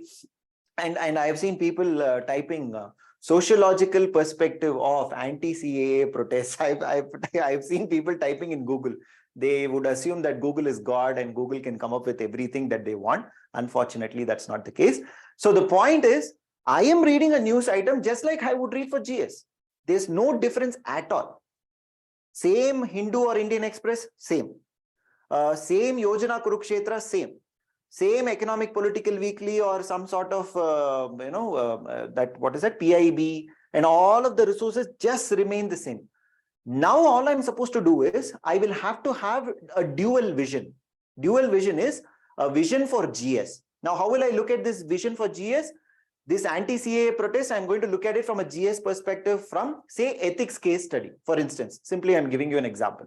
And I have seen people typing sociological perspective of anti-CAA protests. I've seen people typing in Google. They would assume that Google is God and Google can come up with everything that they want. Unfortunately, that's not the case. So the point is, I am reading a news item just like I would read for GS. There's no difference at all. Same Hindu or Indian Express, same. Same Yojana Kurukshetra, same. Same Economic Political Weekly or some sort of, PIB, and all of the resources just remain the same. Now, all I'm supposed to do is, I will have to have a dual vision. Dual vision is a vision for GS. Now, how will I look at this vision for GS? This anti-CAA protest, I'm going to look at it from a GS perspective from, say, ethics case study. For instance, simply I'm giving you an example.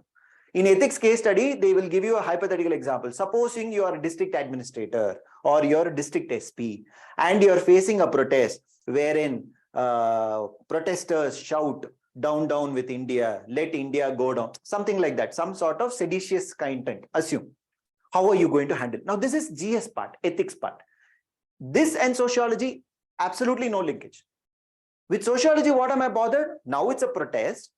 In ethics case study, they will give you a hypothetical example. Supposing you are a district administrator or you're a district SP and you're facing a protest wherein protesters shout, down, down with India, let India go down, something like that, some sort of seditious content, assume. How are you going to handle? Now, this is GS part, ethics part. This and sociology, absolutely no linkage. With sociology, what am I bothered? Now it's a protest.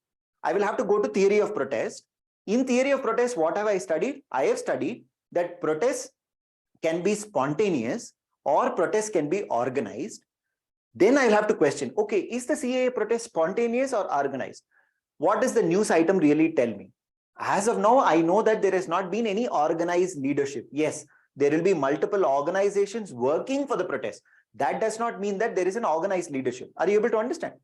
I will have to go to theory of protest. In theory of protest, what have I studied? I have studied that protests can be spontaneous or protests can be organized. Then I'll have to question, okay, is the CAA protest spontaneous or organized? What does the news item really tell me? As of now, I know that there has not been any organized leadership. Yes, there will be multiple organizations working for the protest. That does not mean that there is an organized leadership. Are you able to understand?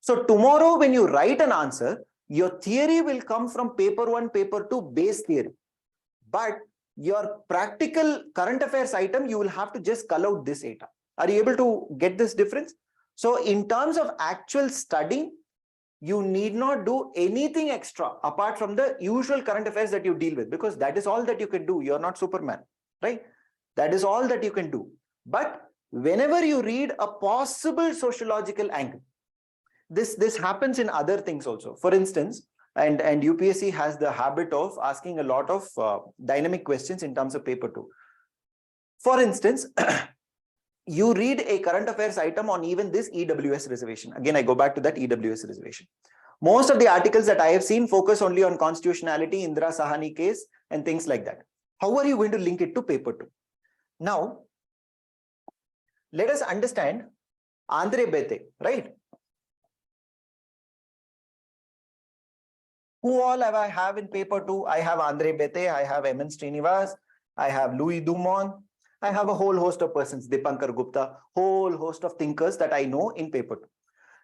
So tomorrow, when you write an answer, your theory will come from paper 1, paper 2, base theory. But your practical current affairs item, you will have to just cull out this data. Are you able to get this difference? So in terms of actual studying, you need not do anything extra apart from the usual current affairs that you deal with, because that is all that you can do. You're not Superman, right? That is all that you can do. But whenever you read a possible sociological angle, this happens in other things also. For instance, and UPSC has the habit of asking a lot of dynamic questions in terms of paper 2. For instance, you read a current affairs item on even this EWS reservation. Again, I go back to that EWS reservation. Most of the articles that I have seen focus only on constitutionality, Indira Sahani case, and things like that. How are you going to link it to paper 2? Now, let us understand Andre Bete, right? Who all I have in paper 2? I have Andre Bete, I have M.N. Srinivas, I have Louis Dumont, I have a whole host of persons, Dipankar Gupta, whole host of thinkers that I know in paper 2.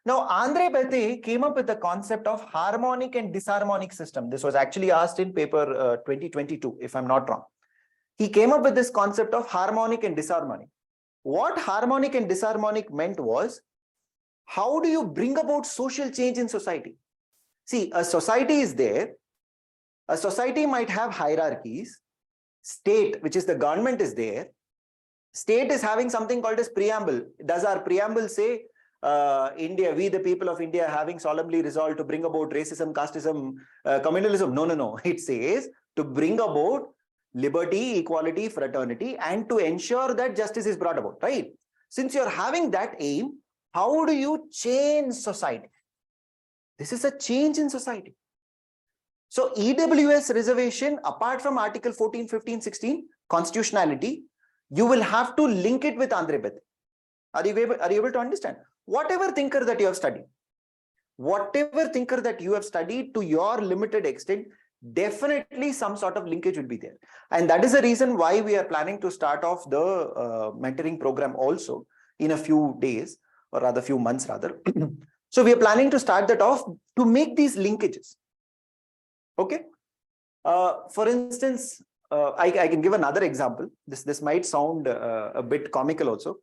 Now, Andre Bete came up with the concept of harmonic and disharmonic system. This was actually asked in paper 2022, if I'm not wrong. He came up with this concept of harmonic and disharmonic. What harmonic and disharmonic meant was, how do you bring about social change in society? See, a society is there. A society might have hierarchies. State, which is the government, is there. State is having something called as preamble. Does our preamble say, India, we the people of India having solemnly resolved to bring about racism, casteism, communalism? No, no, no. It says to bring about liberty, equality, fraternity, and to ensure that justice is brought about, right? Since you're having that aim, how do you change society? This is a change in society. So EWS reservation, apart from Article 14, 15, 16, constitutionality, you will have to link it with Andre Bete. Are you able to understand? Whatever thinker that you have studied, to your limited extent, definitely some sort of linkage will be there. And that is the reason why we are planning to start off the mentoring program also in a few days, or rather few months rather. So we are planning to start that off to make these linkages. Okay. For instance, I can give another example. This might sound a bit comical also.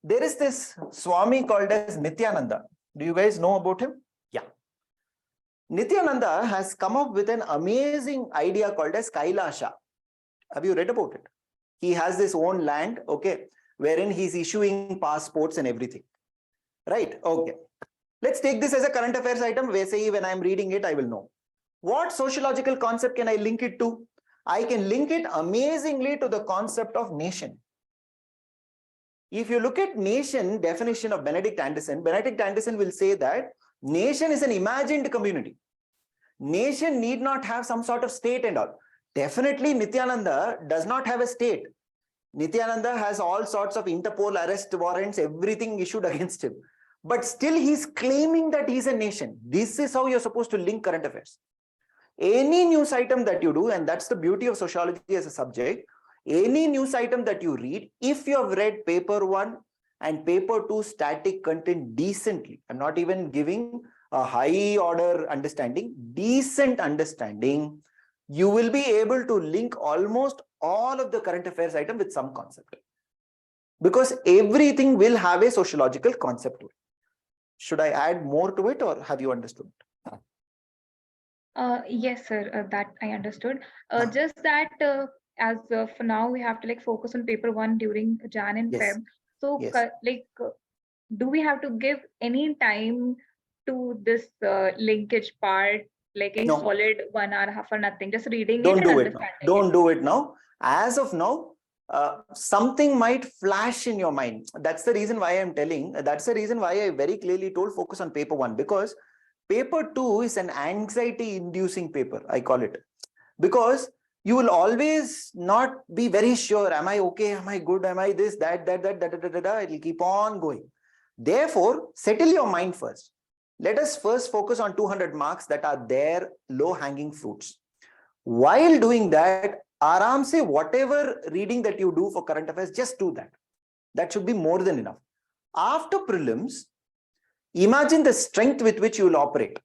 There is this Swami called as Nityananda. Do you guys know about him? Yeah. Nityananda has come up with an amazing idea called as Kailasha. Have you read about it? He has this own land, okay, wherein he's issuing passports and everything. Right? Okay. Let's take this as a current affairs item. When I'm reading it, I will know. What sociological concept can I link it to? I can link it amazingly to the concept of nation. If you look at nation definition of Benedict Anderson will say that nation is an imagined community. Nation need not have some sort of state and all. Definitely Nityananda does not have a state. Nityananda has all sorts of Interpol arrest warrants, everything issued against him. But still he's claiming that he's a nation. This is how you're supposed to link current affairs. Any news item that you do, and that's the beauty of sociology as a subject, any news item that you read, if you have read paper 1 and paper 2 static content decently, I'm not even giving a high order understanding, decent understanding, you will be able to link almost all of the current affairs item with some concept. Because everything will have a sociological concept to it. Should I add more to it, or have you understood? Yes, sir, that I understood. Just that as for now, we have to like focus on paper 1 during Jan and Yes. Feb. So Yes. do we have to give any time to this linkage part, like any No. solid 1 hour, half or nothing, just reading Don't it do and it now. understanding Don't do it now. As of now, something might flash in your mind. That's the reason why I'm telling. That's the reason why I very clearly told focus on paper 1, because paper 2 is an anxiety-inducing paper, I call it. Because you will always not be very sure, am I okay, am I good, am I this, that, it will keep on going. Therefore, settle your mind first. Let us first focus on 200 marks that are there, low-hanging fruits. While doing that, aram se whatever reading that you do for current affairs, just do that. That should be more than enough. After prelims, imagine the strength with which you will operate.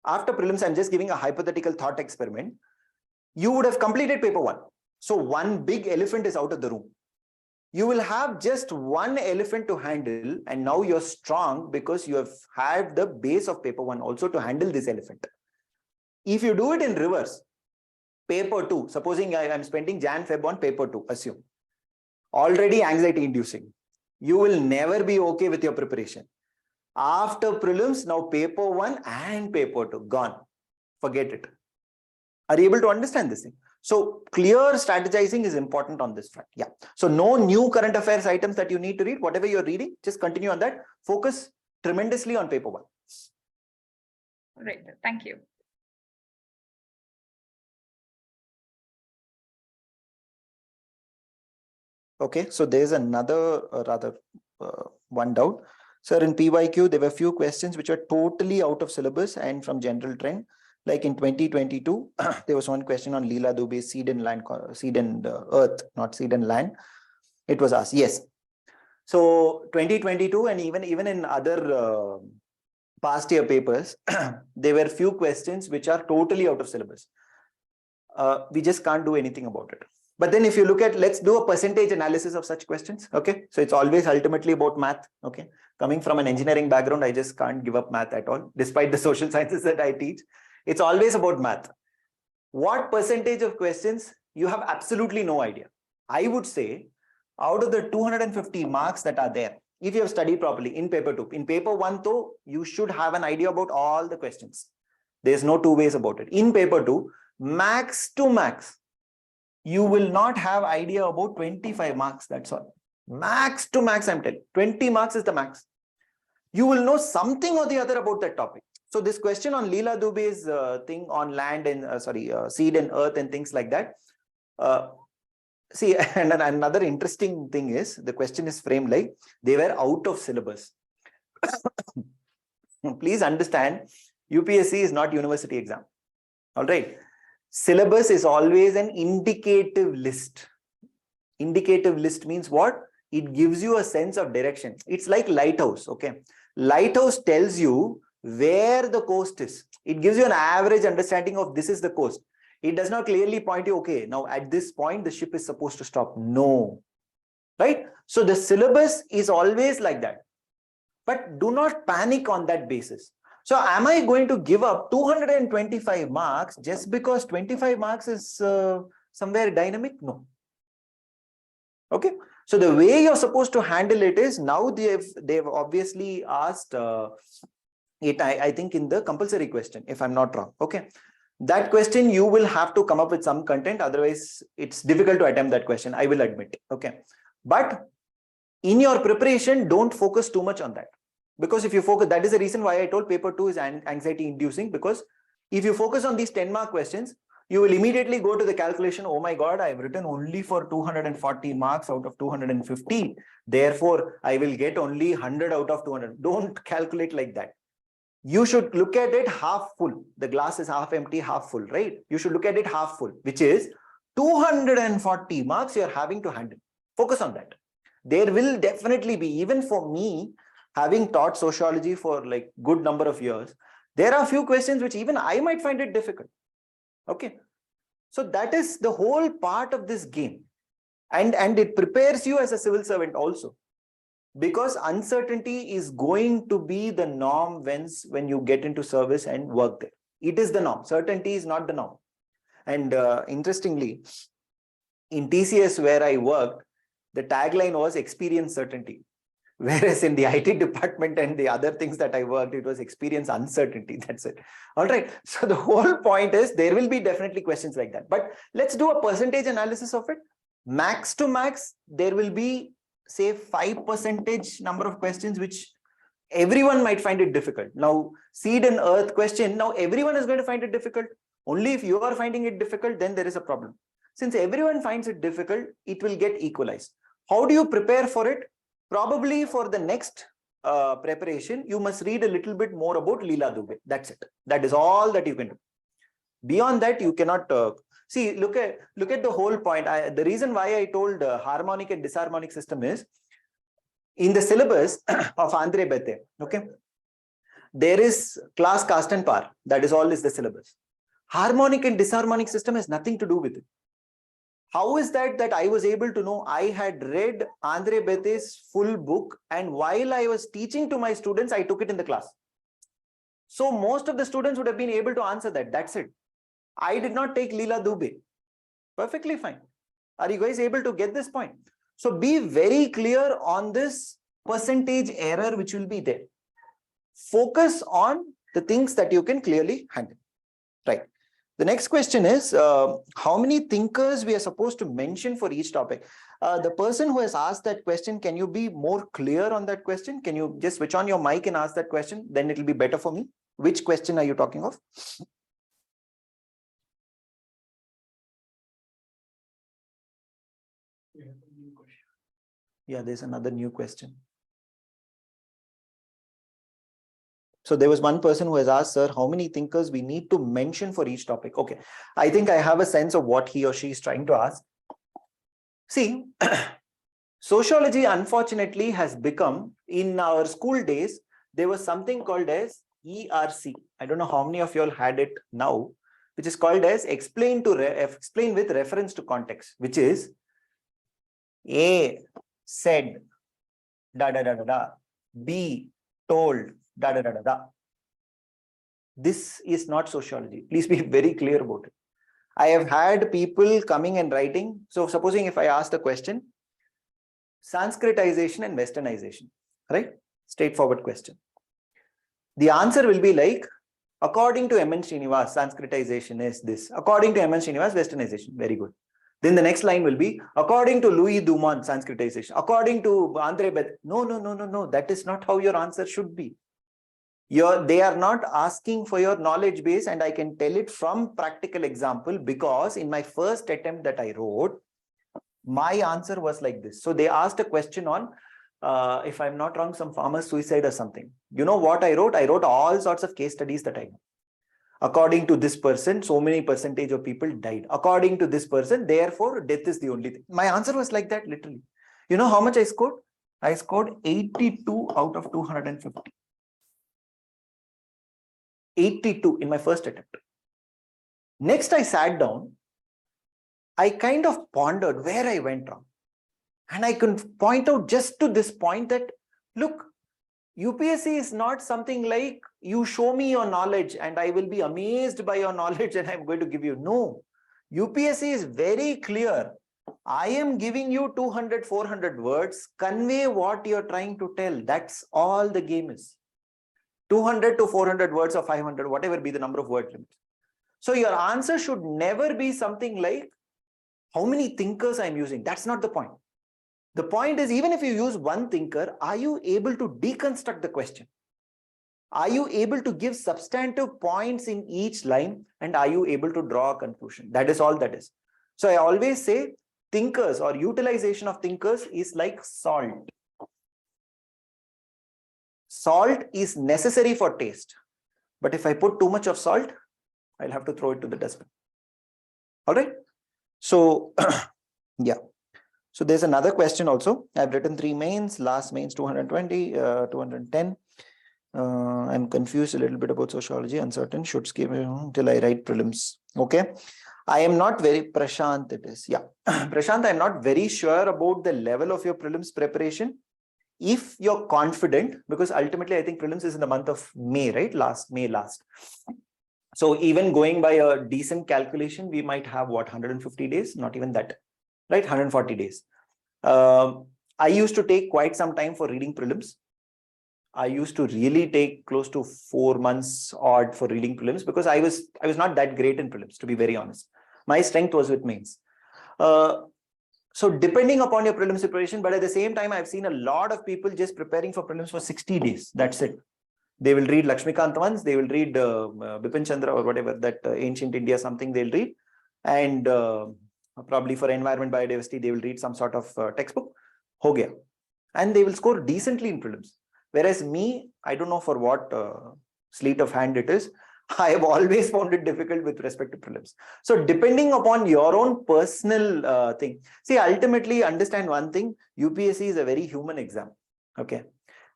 After prelims, I'm just giving a hypothetical thought experiment. You would have completed paper 1. So one big elephant is out of the room. You will have just one elephant to handle, and now you're strong because you have had the base of paper 1 also to handle this elephant. If you do it in reverse, paper 2, supposing I'm spending Jan, Feb on paper 2, assume. Already anxiety inducing. You will never be okay with your preparation. After prelims, now paper 1 and paper 2, gone. Forget it. Are you able to understand this thing? So clear strategizing is important on this front. Yeah. So no new current affairs items that you need to read. Whatever you're reading, just continue on that. Focus tremendously on paper 1. Right. Thank you. Okay, so there's another one doubt. Sir, in PYQ, there were a few questions which are totally out of syllabus and from general trend. Like in 2022, there was one question on Leela Dubey's seed and land, seed and earth, not seed and land. It was asked, yes. So 2022 and even in other past year papers, there were few questions which are totally out of syllabus. We just can't do anything about it. But then if you look at, let's do a percentage analysis of such questions. Okay, so it's always ultimately about math. Okay, coming from an engineering background, I just can't give up math at all, despite the social sciences that I teach. It's always about math. What percentage of questions you have absolutely no idea? I would say out of the 250 marks that are there, if you have studied properly in paper 2, in paper 1 though, you should have an idea about all the questions. There's no two ways about it. In paper 2, max to max, you will not have idea about 25 marks. That's all. Max to max, I'm telling. 20 marks is the max. You will know something or the other about that topic. So this question on Leela Dubey's thing on land and seed and earth and things like that. See, and another interesting thing is the question is framed like they were out of syllabus. Please understand, UPSC is not university exam. All right. Syllabus is always an indicative list. Indicative list means what? It gives you a sense of direction. It's like lighthouse. Okay. Lighthouse tells you where the coast is. It gives you an average understanding of this is the coast. It does not clearly point you, okay, now at this point, the ship is supposed to stop. No. Right? So the syllabus is always like that. But do not panic on that basis. So am I going to give up 225 marks just because 25 marks is somewhere dynamic? No. Okay. So the way you're supposed to handle it is now they've obviously asked it, I think in the compulsory question, if I'm not wrong. Okay. That question you will have to come up with some content. Otherwise, it's difficult to attempt that question. I will admit. Okay. But in your preparation, don't focus too much on that. Because if you focus, that is the reason why I told paper 2 is anxiety inducing, because if you focus on these 10 mark questions, you will immediately go to the calculation. Oh my God, I've written only for 240 marks out of 250. Therefore, I will get only 100 out of 200. Don't calculate like that. You should look at it half full. The glass is half empty, half full, right? You should look at it half full, which is 240 marks you're having to handle. Focus on that. There will definitely be, even for me, having taught sociology for like good number of years, there are a few questions which even I might find it difficult. Okay. So that is the whole part of this game. And it prepares you as a civil servant also. Because uncertainty is going to be the norm when you get into service and work there. It is the norm. Certainty is not the norm. And interestingly, in TCS where I worked, the tagline was experience certainty. Whereas in the IT department and the other things that I worked, it was experience uncertainty. That's it. All right. So the whole point is there will be definitely questions like that. But let's do a percentage analysis of it. Max to max, there will be, say, 5% number of questions which everyone might find it difficult. Now, seed and earth question, now everyone is going to find it difficult. Only if you are finding it difficult, then there is a problem. Since everyone finds it difficult, it will get equalized. How do you prepare for it? Probably for the next preparation, you must read a little bit more about Leela Dubey. That's it. That is all that you can do. Beyond that, you cannot see. Look at the whole point. The reason why I told harmonic and disharmonic system is in the syllabus of Andre Bethe. Okay, there is class, caste, and power. That is all is the syllabus. Harmonic and disharmonic system has nothing to do with it. How is that I was able to know? I had read Andre Bethe's full book, and while I was teaching to my students, I took it in the class. So most of the students would have been able to answer that. That's it. I did not take Leela Dubey. Perfectly fine. Are you guys able to get this point? So be very clear on this percentage error which will be there. Focus on the things that you can clearly handle. Right. The next question is, how many thinkers we are supposed to mention for each topic? The person who has asked that question, can you be more clear on that question? Can you just switch on your mic and ask that question? Then it will be better for me. Which question are you talking of? Yeah, there's another new question. So there was one person who has asked, sir, how many thinkers we need to mention for each topic? Okay, I think I have a sense of what he or she is trying to ask. See, sociology, unfortunately, has become, in our school days, there was something called as ERC. I don't know how many of you all had it now, which is called as explain with reference to context, which is A said, da da da da da, B told, da da da da da. This is not sociology. Please be very clear about it. I have had people coming and writing. So supposing if I ask the question, Sanskritization and Westernization, right? Straightforward question. The answer will be like, according to M.N. Srinivas, Sanskritization is this. According to M.N. Srinivas, Westernization. Very good. Then the next line will be, according to Louis Dumont, Sanskritization. According to Andre Beth. No. That is not how your answer should be. They are not asking for your knowledge base, and I can tell it from practical example, because in my first attempt that I wrote, my answer was like this. So they asked a question on, if I'm not wrong, some farmer's suicide or something. You know what I wrote? I wrote all sorts of case studies that I know. According to this person, so many percentage of people died. According to this person, therefore, death is the only thing. My answer was like that, literally. You know how much I scored? I scored 82 out of 250. 82 in my first attempt. Next, I sat down. I kind of pondered where I went wrong. And I can point out just to this point that, look, UPSC is not something like you show me your knowledge and I will be amazed by your knowledge and I'm going to give you. No, UPSC is very clear. I am giving you 200, 400 words, convey what you're trying to tell. That's all the game is. 200 to 400 words or 500, whatever be the number of word limits. So your answer should never be something like how many thinkers I'm using. That's not the point. The point is, even if you use one thinker, are you able to deconstruct the question? Are you able to give substantive points in each line? And are you able to draw a conclusion? That is all that is. So I always say thinkers or utilization of thinkers is like salt. Salt is necessary for taste. But if I put too much of salt, I'll have to throw it to the dustbin. All right. So, yeah. So there's another question also. I've written 3 mains, last mains 220, 210. I'm confused a little bit about sociology, uncertain, should skip till I write prelims. Okay. I am not very, Prashant it is. Yeah. Prashant, I'm not very sure about the level of your prelims preparation. If you're confident, because ultimately I think prelims is in the month of May, right? May last. So even going by a decent calculation, we might have what, 150 days? Not even that. Right, 140 days. I used to take quite some time for reading prelims. I used to really take close to 4 months odd for reading prelims because I was not that great in prelims, to be very honest. My strength was with mains. So depending upon your prelims preparation, but at the same time, I've seen a lot of people just preparing for prelims for 60 days. That's it. They will read Lakshmikant once, they will read Bipin Chandra or whatever, that ancient India something they'll read. And probably for environment biodiversity, they will read some sort of textbook. Ho gaya. And they will score decently in prelims. Whereas me, I don't know for what sleet of hand it is. I have always found it difficult with respect to prelims. So depending upon your own personal thing. See, ultimately understand one thing, UPSC is a very human exam. Okay.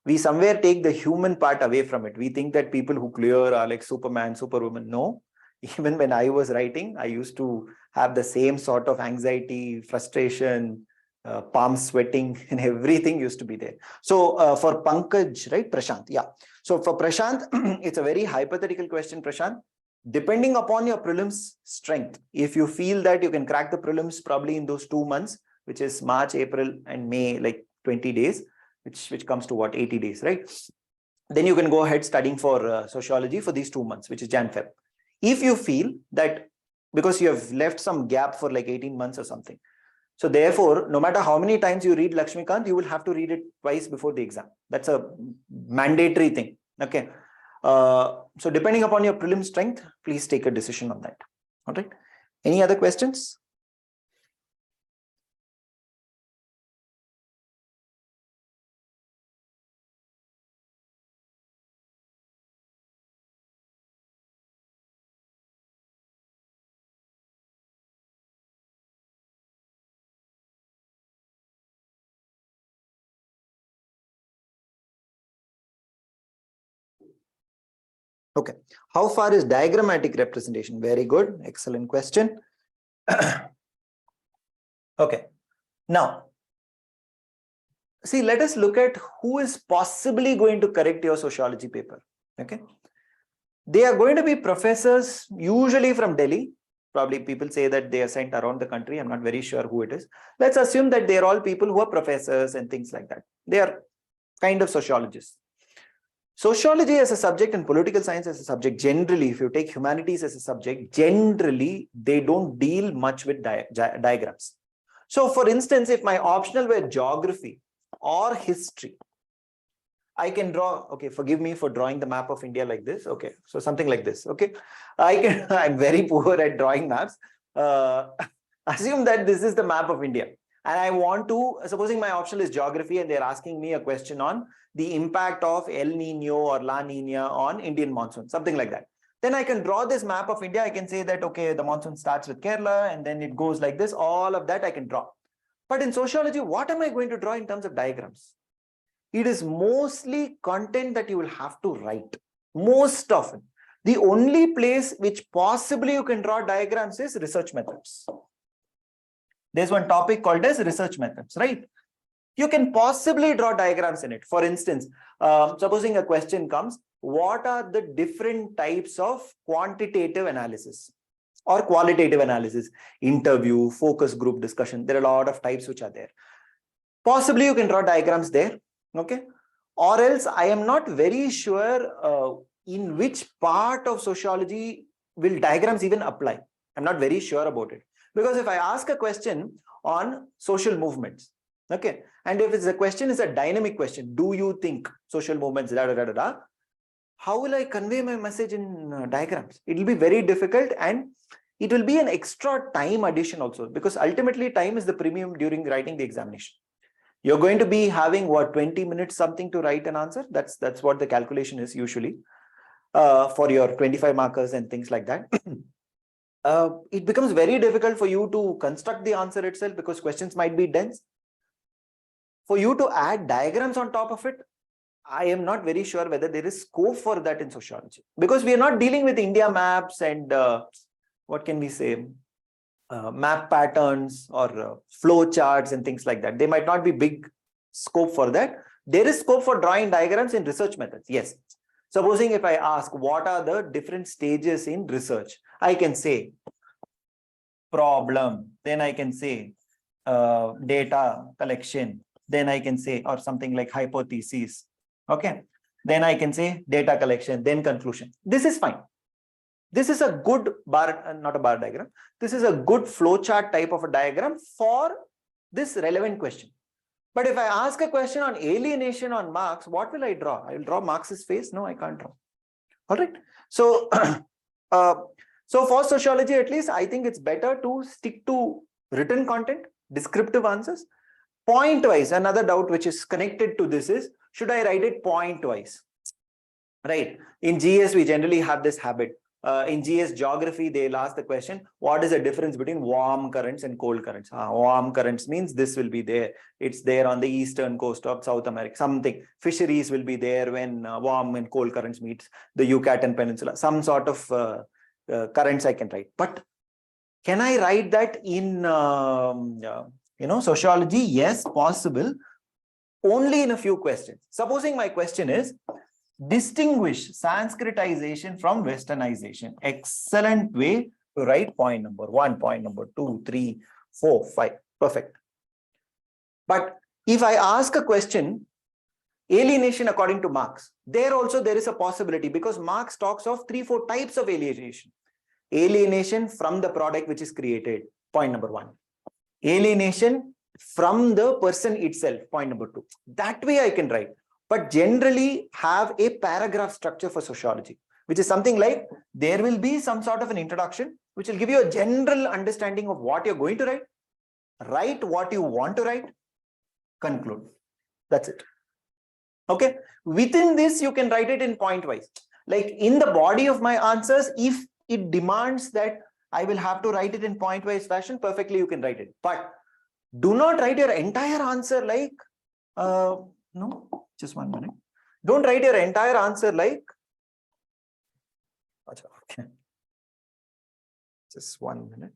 We somewhere take the human part away from it. We think that people who clear are like Superman, Superwoman. No. Even when I was writing, I used to have the same sort of anxiety, frustration, palm sweating, and everything used to be there. So for Pankaj, right, Prashant, yeah. So for Prashant, it's a very hypothetical question, Prashant. Depending upon your prelims strength, if you feel that you can crack the prelims probably in those 2 months, which is March, April, and May, like 20 days, which comes to what, 80 days, right? Then you can go ahead studying for sociology for these 2 months, which is Jan, Feb. If you feel that because you have left some gap for like 18 months or something. So therefore, no matter how many times you read Lakshmikant, you will have to read it twice before the exam. That's a mandatory thing. Okay. So depending upon your prelim strength, please take a decision on that. All right. Any other questions? Okay. How far is diagrammatic representation? Very good. Excellent question. Okay. Now, see, let us look at who is possibly going to correct your sociology paper. Okay. They are going to be professors, usually from Delhi. Probably people say that they are sent around the country. I'm not very sure who it is. Let's assume that they are all people who are professors and things like that. They are kind of sociologists. Sociology as a subject and political science as a subject, generally, if you take humanities as a subject, generally, they don't deal much with diagrams. So, for instance, if my optional were geography or history, I can draw, okay, forgive me for drawing the map of India like this. Okay, so something like this. Okay, I'm very poor at drawing maps. Assume that this is the map of India. And I want to, supposing my optional is geography and they're asking me a question on the impact of El Nino or La Nina on Indian monsoon, something like that. Then I can draw this map of India. I can say that, okay, the monsoon starts with Kerala and then it goes like this. All of that I can draw. But in sociology, what am I going to draw in terms of diagrams? It is mostly content that you will have to write. Most often. The only place which possibly you can draw diagrams is research methods. There's one topic called as research methods, right? You can possibly draw diagrams in it. For instance, supposing a question comes, what are the different types of quantitative analysis or qualitative analysis? Interview, focus group discussion. There are a lot of types which are there. Possibly you can draw diagrams there, okay? Or else I am not very sure in which part of sociology will diagrams even apply. I'm not very sure about it. Because if I ask a question on social movements, okay, and if the question is a dynamic question, do you think social movements, how will I convey my message in diagrams? It will be very difficult and it will be an extra time addition also, because ultimately time is the premium during writing the examination. You're going to be having what, 20 minutes something to write an answer. That's what the calculation is usually for your 25 markers and things like that. It becomes very difficult for you to construct the answer itself because questions might be dense. For you to add diagrams on top of it, I am not very sure whether there is scope for that in sociology, because we are not dealing with India maps and what can we say, map patterns or flow charts and things like that. There might not be big scope for that. There is scope for drawing diagrams in research methods. Yes. Supposing if I ask what are the different stages in research, I can say problem, then I can say data collection, then I can say, or something like hypothesis. Okay. Then I can say data collection, then conclusion. This is fine. This is a good bar, not a bar diagram. This is a good flowchart type of a diagram for this relevant question. But if I ask a question on alienation on Marx, what will I draw? I will draw Marx's face. No, I can't draw. All right. So, so for sociology, at least, I think it's better to stick to written content, descriptive answers. Point-wise, another doubt which is connected to this is, should I write it point-wise? Right. In GS, we generally have this habit. In GS geography, they'll ask the question, what is the difference between warm currents and cold currents? Warm currents means this will be there. It's there on the eastern coast of South America, something. Fisheries will be there when warm and cold currents meet, the Yucatan Peninsula, some sort of currents I can write. But can I write that in, sociology? Yes, possible. Only in a few questions. Supposing my question is, distinguish Sanskritization from Westernization. Excellent way to write point number 1, point number 2, 3, 4, 5. Perfect. But if I ask a question, alienation according to Marx, there also there is a possibility, because Marx talks of 3-4 types of alienation. Alienation from the product which is created, point number 1. Alienation from the person itself, point number 2. That way I can write. but generally have a paragraph structure for sociology, which is something like there will be some sort of an introduction, which will give you a general understanding of what you're going to write what you want to write, conclude. That's it. Okay. Within this, you can write it in point wise. Like in the body of my answers, if it demands that I will have to write it in point wise fashion, perfectly you can write it. But do not write your entire answer like, no, just 1 minute. Don't write your entire answer like, okay. Just 1 minute.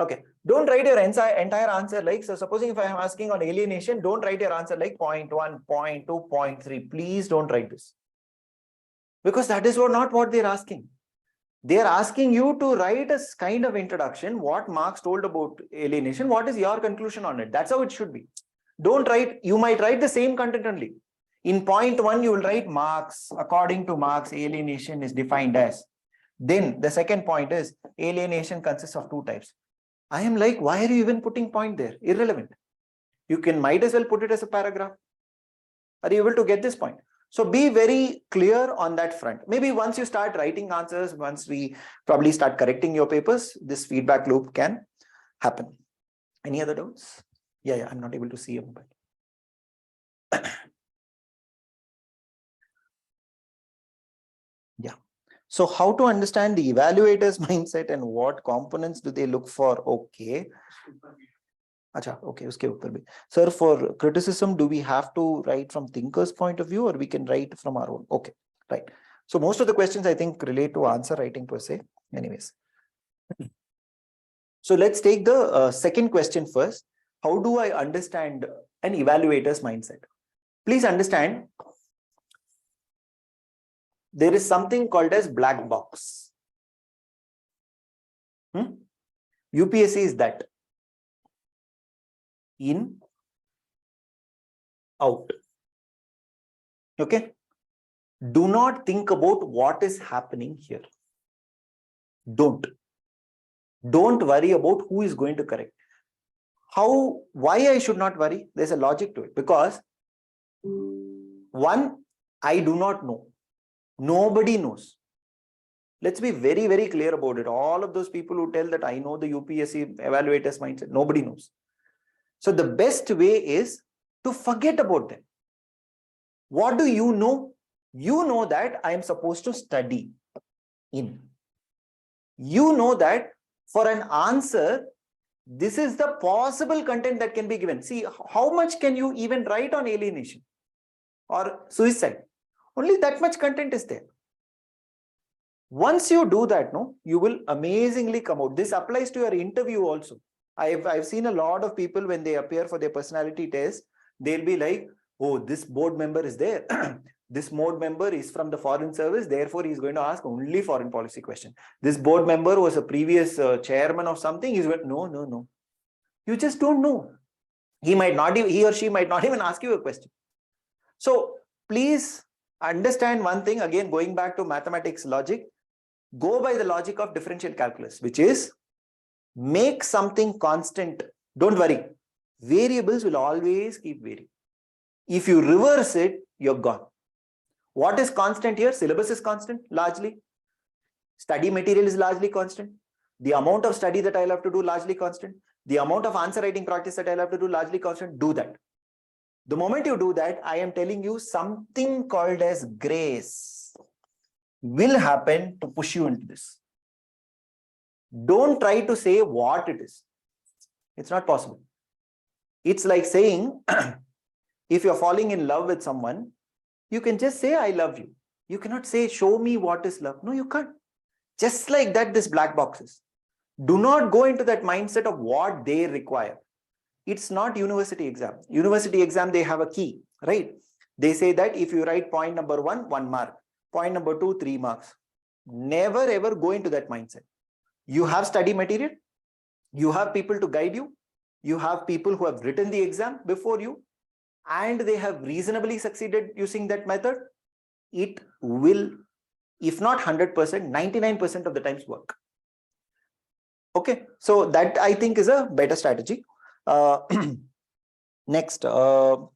Okay, don't write your entire answer like, so supposing if I am asking on alienation, don't write your answer like 0.1, 0.2, 0.3. Please don't write this. Because that is not what they're asking. They're asking you to write a kind of introduction, what Marx told about alienation, what is your conclusion on it? That's how it should be. Don't write, you might write the same content only. In point 1, you will write Marx. According to Marx, alienation is defined as. Then the second point is alienation consists of 2 types. I am like, why are you even putting point there? Irrelevant. You might as well put it as a paragraph. Are you able to get this point? So be very clear on that front. Maybe once you start writing answers, once we probably start correcting your papers, this feedback loop can happen. Any other doubts? Yeah, I'm not able to see your mobile. Yeah. So how to understand the evaluator's mindset and what components do they look for? Okay. Acha, okay, uske upar bhi. Sir, for criticism, do we have to write from thinker's point of view or we can write from our own? Okay, right. So most of the questions I think relate to answer writing per se. Anyways. So let's take the second question first. How do I understand an evaluator's mindset? Please understand, there is something called as black box. UPSC is that. In, out. Okay. Do not think about what is happening here. Don't worry about who is going to correct. Why I should not worry? There's a logic to it. Because 1, I do not know. Nobody knows. Let's be very, very clear about it. All of those people who tell that I know the UPSC evaluators mindset, nobody knows. So the best way is to forget about them. What do you know? You know that I am supposed to study in. You know that for an answer, this is the possible content that can be given. See, how much can you even write on alienation or suicide? Only that much content is there. Once you do that, no, you will amazingly come out. This applies to your interview also. I've seen a lot of people when they appear for their personality test, they'll be like, oh, this board member is there. This board member is from the foreign service. Therefore, he's going to ask only foreign policy question. This board member was a previous chairman of something. He's going, no. You just don't know. He or she might not even ask you a question. So please understand one thing, again, going back to mathematics logic, go by the logic of differential calculus, which is make something constant. Don't worry. Variables will always keep varying. If you reverse it, you're gone. What is constant here? Syllabus is constant, largely. Study material is largely constant. The amount of study that I'll have to do, largely constant. The amount of answer writing practice that I'll have to do, largely constant. Do that. The moment you do that, I am telling you something called as grace will happen to push you into this. Don't try to say what it is. It's not possible. It's like saying, if you're falling in love with someone, you can just say, I love you. You cannot say, show me what is love. No, you can't. Just like that, this black boxes. Do not go into that mindset of what they require. It's not university exam. University exam, they have a key, right? They say that if you write point number 1, 1 mark. Point number 2, 3 marks. Never ever go into that mindset. You have study material. You have people to guide you. You have people who have written the exam before you, and they have reasonably succeeded using that method. It will, if not 100%, 99% of the times work. Okay, so that I think is a better strategy. Next, for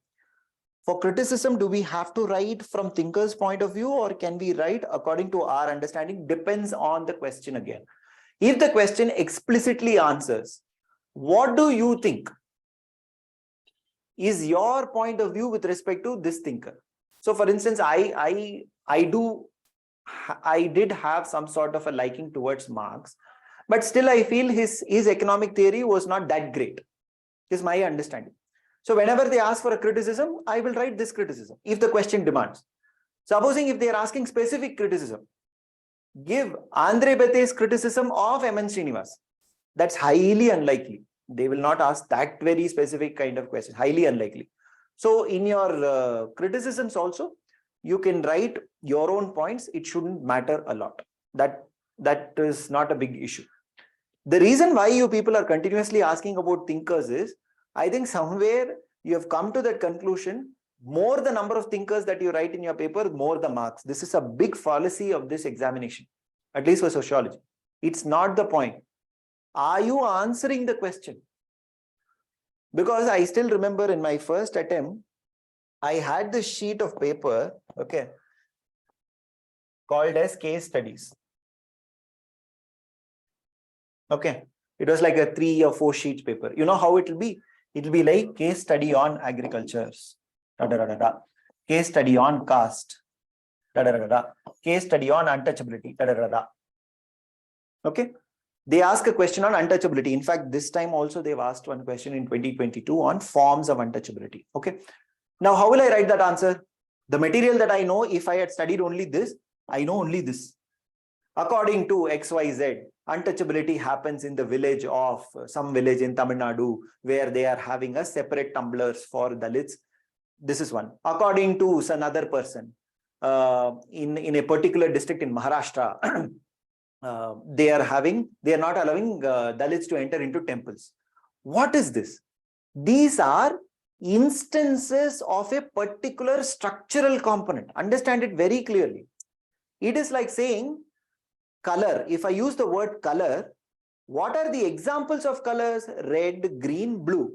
For criticism, do we have to write from thinker's point of view, or can we write according to our understanding? Depends on the question again. If the question explicitly answers, what do you think is your point of view with respect to this thinker? So for instance, I did have some sort of a liking towards Marx, but still I feel his economic theory was not that great. Is my understanding. So whenever they ask for a criticism, I will write this criticism if the question demands. Supposing if they are asking specific criticism, give Andre Bete's criticism of M.N. Srinivas. That's highly unlikely. They will not ask that very specific kind of question. Highly unlikely. So in your criticisms also, you can write your own points. It shouldn't matter a lot. That is not a big issue. The reason why you people are continuously asking about thinkers is, I think somewhere you have come to that conclusion, more the number of thinkers that you write in your paper, more the marks. This is a big fallacy of this examination, at least for sociology. It's not the point. Are you answering the question? Because I still remember in my first attempt, I had this sheet of paper, okay, called as case studies. Okay, it was like a 3 or 4 sheet paper. You know how it will be? It will be like case study on agriculture, case study on caste, case study on untouchability. Okay, they ask a question on untouchability. In fact, this time also they've asked one question in 2022 on forms of untouchability. Okay, now how will I write that answer? The material that I know, if I had studied only this, I know only this. According to XYZ, untouchability happens in the village of some village in Tamil Nadu where they are having a separate tumblers for Dalits. This is one. According to another person, in a particular district in Maharashtra, they are not allowing Dalits to enter into temples. What is this? These are instances of a particular structural component. Understand it very clearly. It is like saying, color. If I use the word color, what are the examples of colors? Red, green, blue.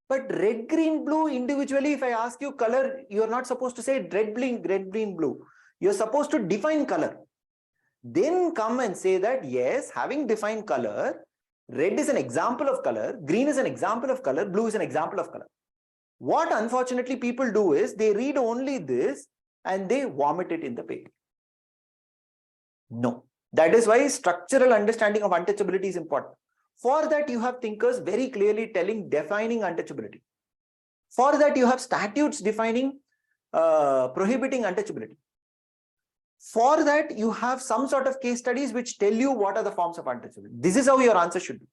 But red, green, blue individually, if I ask you color, you are not supposed to say red, green, blue. You're supposed to define color. Then come and say that, yes, having defined color, red is an example of color, green is an example of color, blue is an example of color. What unfortunately people do is they read only this and they vomit it in the paper. No. That is why structural understanding of untouchability is important. For that, you have thinkers very clearly defining untouchability. For that, you have statutes defining, prohibiting untouchability. For that, you have some sort of case studies which tell you what are the forms of untouchability. This is how your answer should be.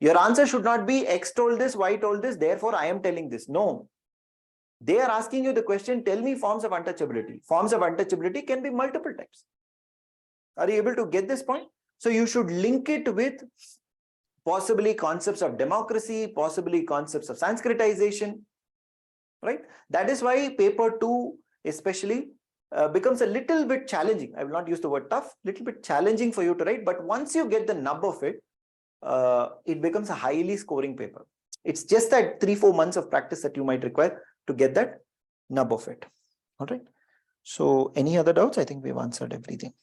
Your answer should not be X told this, Y told this, therefore I am telling this. No. They are asking you the question, tell me forms of untouchability. Forms of untouchability can be multiple types. Are you able to get this point? So you should link it with possibly concepts of democracy, possibly concepts of Sanskritization, right? That is why paper 2 especially becomes a little bit challenging. I will not use the word tough, little bit challenging for you to write. But once you get the nub of it, it becomes a highly scoring paper. It's just that 3-4 months of practice that you might require to get that nub of it. All right. So any other doubts? I think we've answered everything.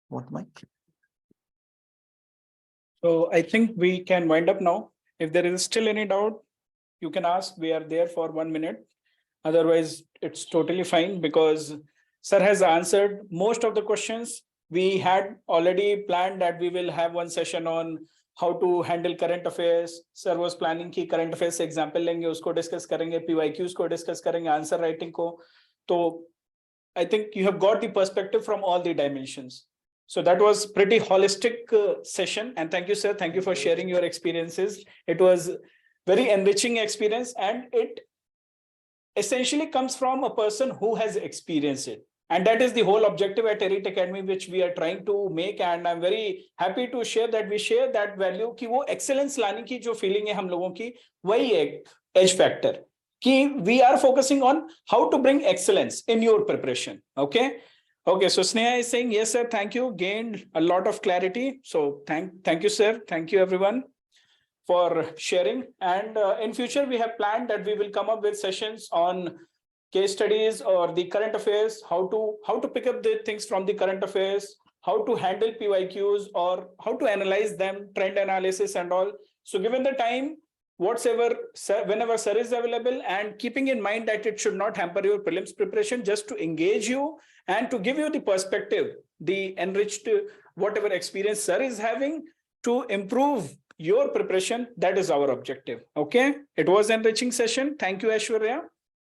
What, Mike? So I think we can wind up now. If there is still any doubt, you can ask. We are there for 1 minute. Otherwise, it's totally fine because Sir has answered most of the questions. We had already planned that we will have one session on how to handle current affairs. Sir was planning कि current affairs से example लेंगे, उसको discuss करेंगे, PYQs को discuss करेंगे, answer writing को. So I think you have got the perspective from all the dimensions. So that was pretty holistic session. And thank you, sir. Thank you for sharing your experiences. It was very enriching experience, and it essentially comes from a person who has experienced it. And that is the whole objective at Elite Academy, which we are trying to make. And I'm very happy to share that we share that value कि वो excellence लाने की जो feeling है हम लोगों की, वही एक edge factor. कि we are focusing on how to bring excellence in your preparation. Okay. Okay, so Sneha is saying, yes, sir, thank you. Gained a lot of clarity. So thank you, sir. Thank you, everyone, for sharing. And in future, we have planned that we will come up with sessions on case studies or the current affairs, how to pick up the things from the current affairs, how to handle PYQs or how to analyze them, trend analysis and all. So given the time, whenever sir is available, and keeping in mind that it should not hamper your prelims preparation, just to engage you and to give you the perspective, the enriched whatever experience sir is having to improve your preparation. That is our objective. Okay, it was an enriching session. Thank you, Aishwarya.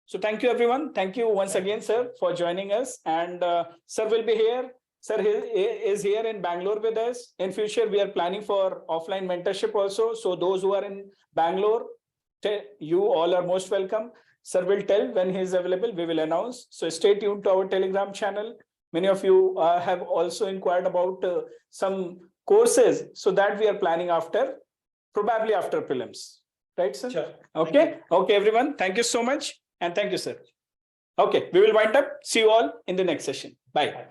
So thank you, everyone. Thank you once again, sir, for joining us. And sir will be here. Sir is here in Bangalore with us. In future, we are planning for offline mentorship also. So those who are in Bangalore, you all are most welcome. Sir will tell when he is available. We will announce. So stay tuned to our Telegram channel. Many of you have also inquired about some courses. So that we are planning probably after prelims. Right, sir? Sure. Okay. Okay, everyone. Thank you so much. And thank you, sir. Okay, we will wind up. See you all in the next session. Bye.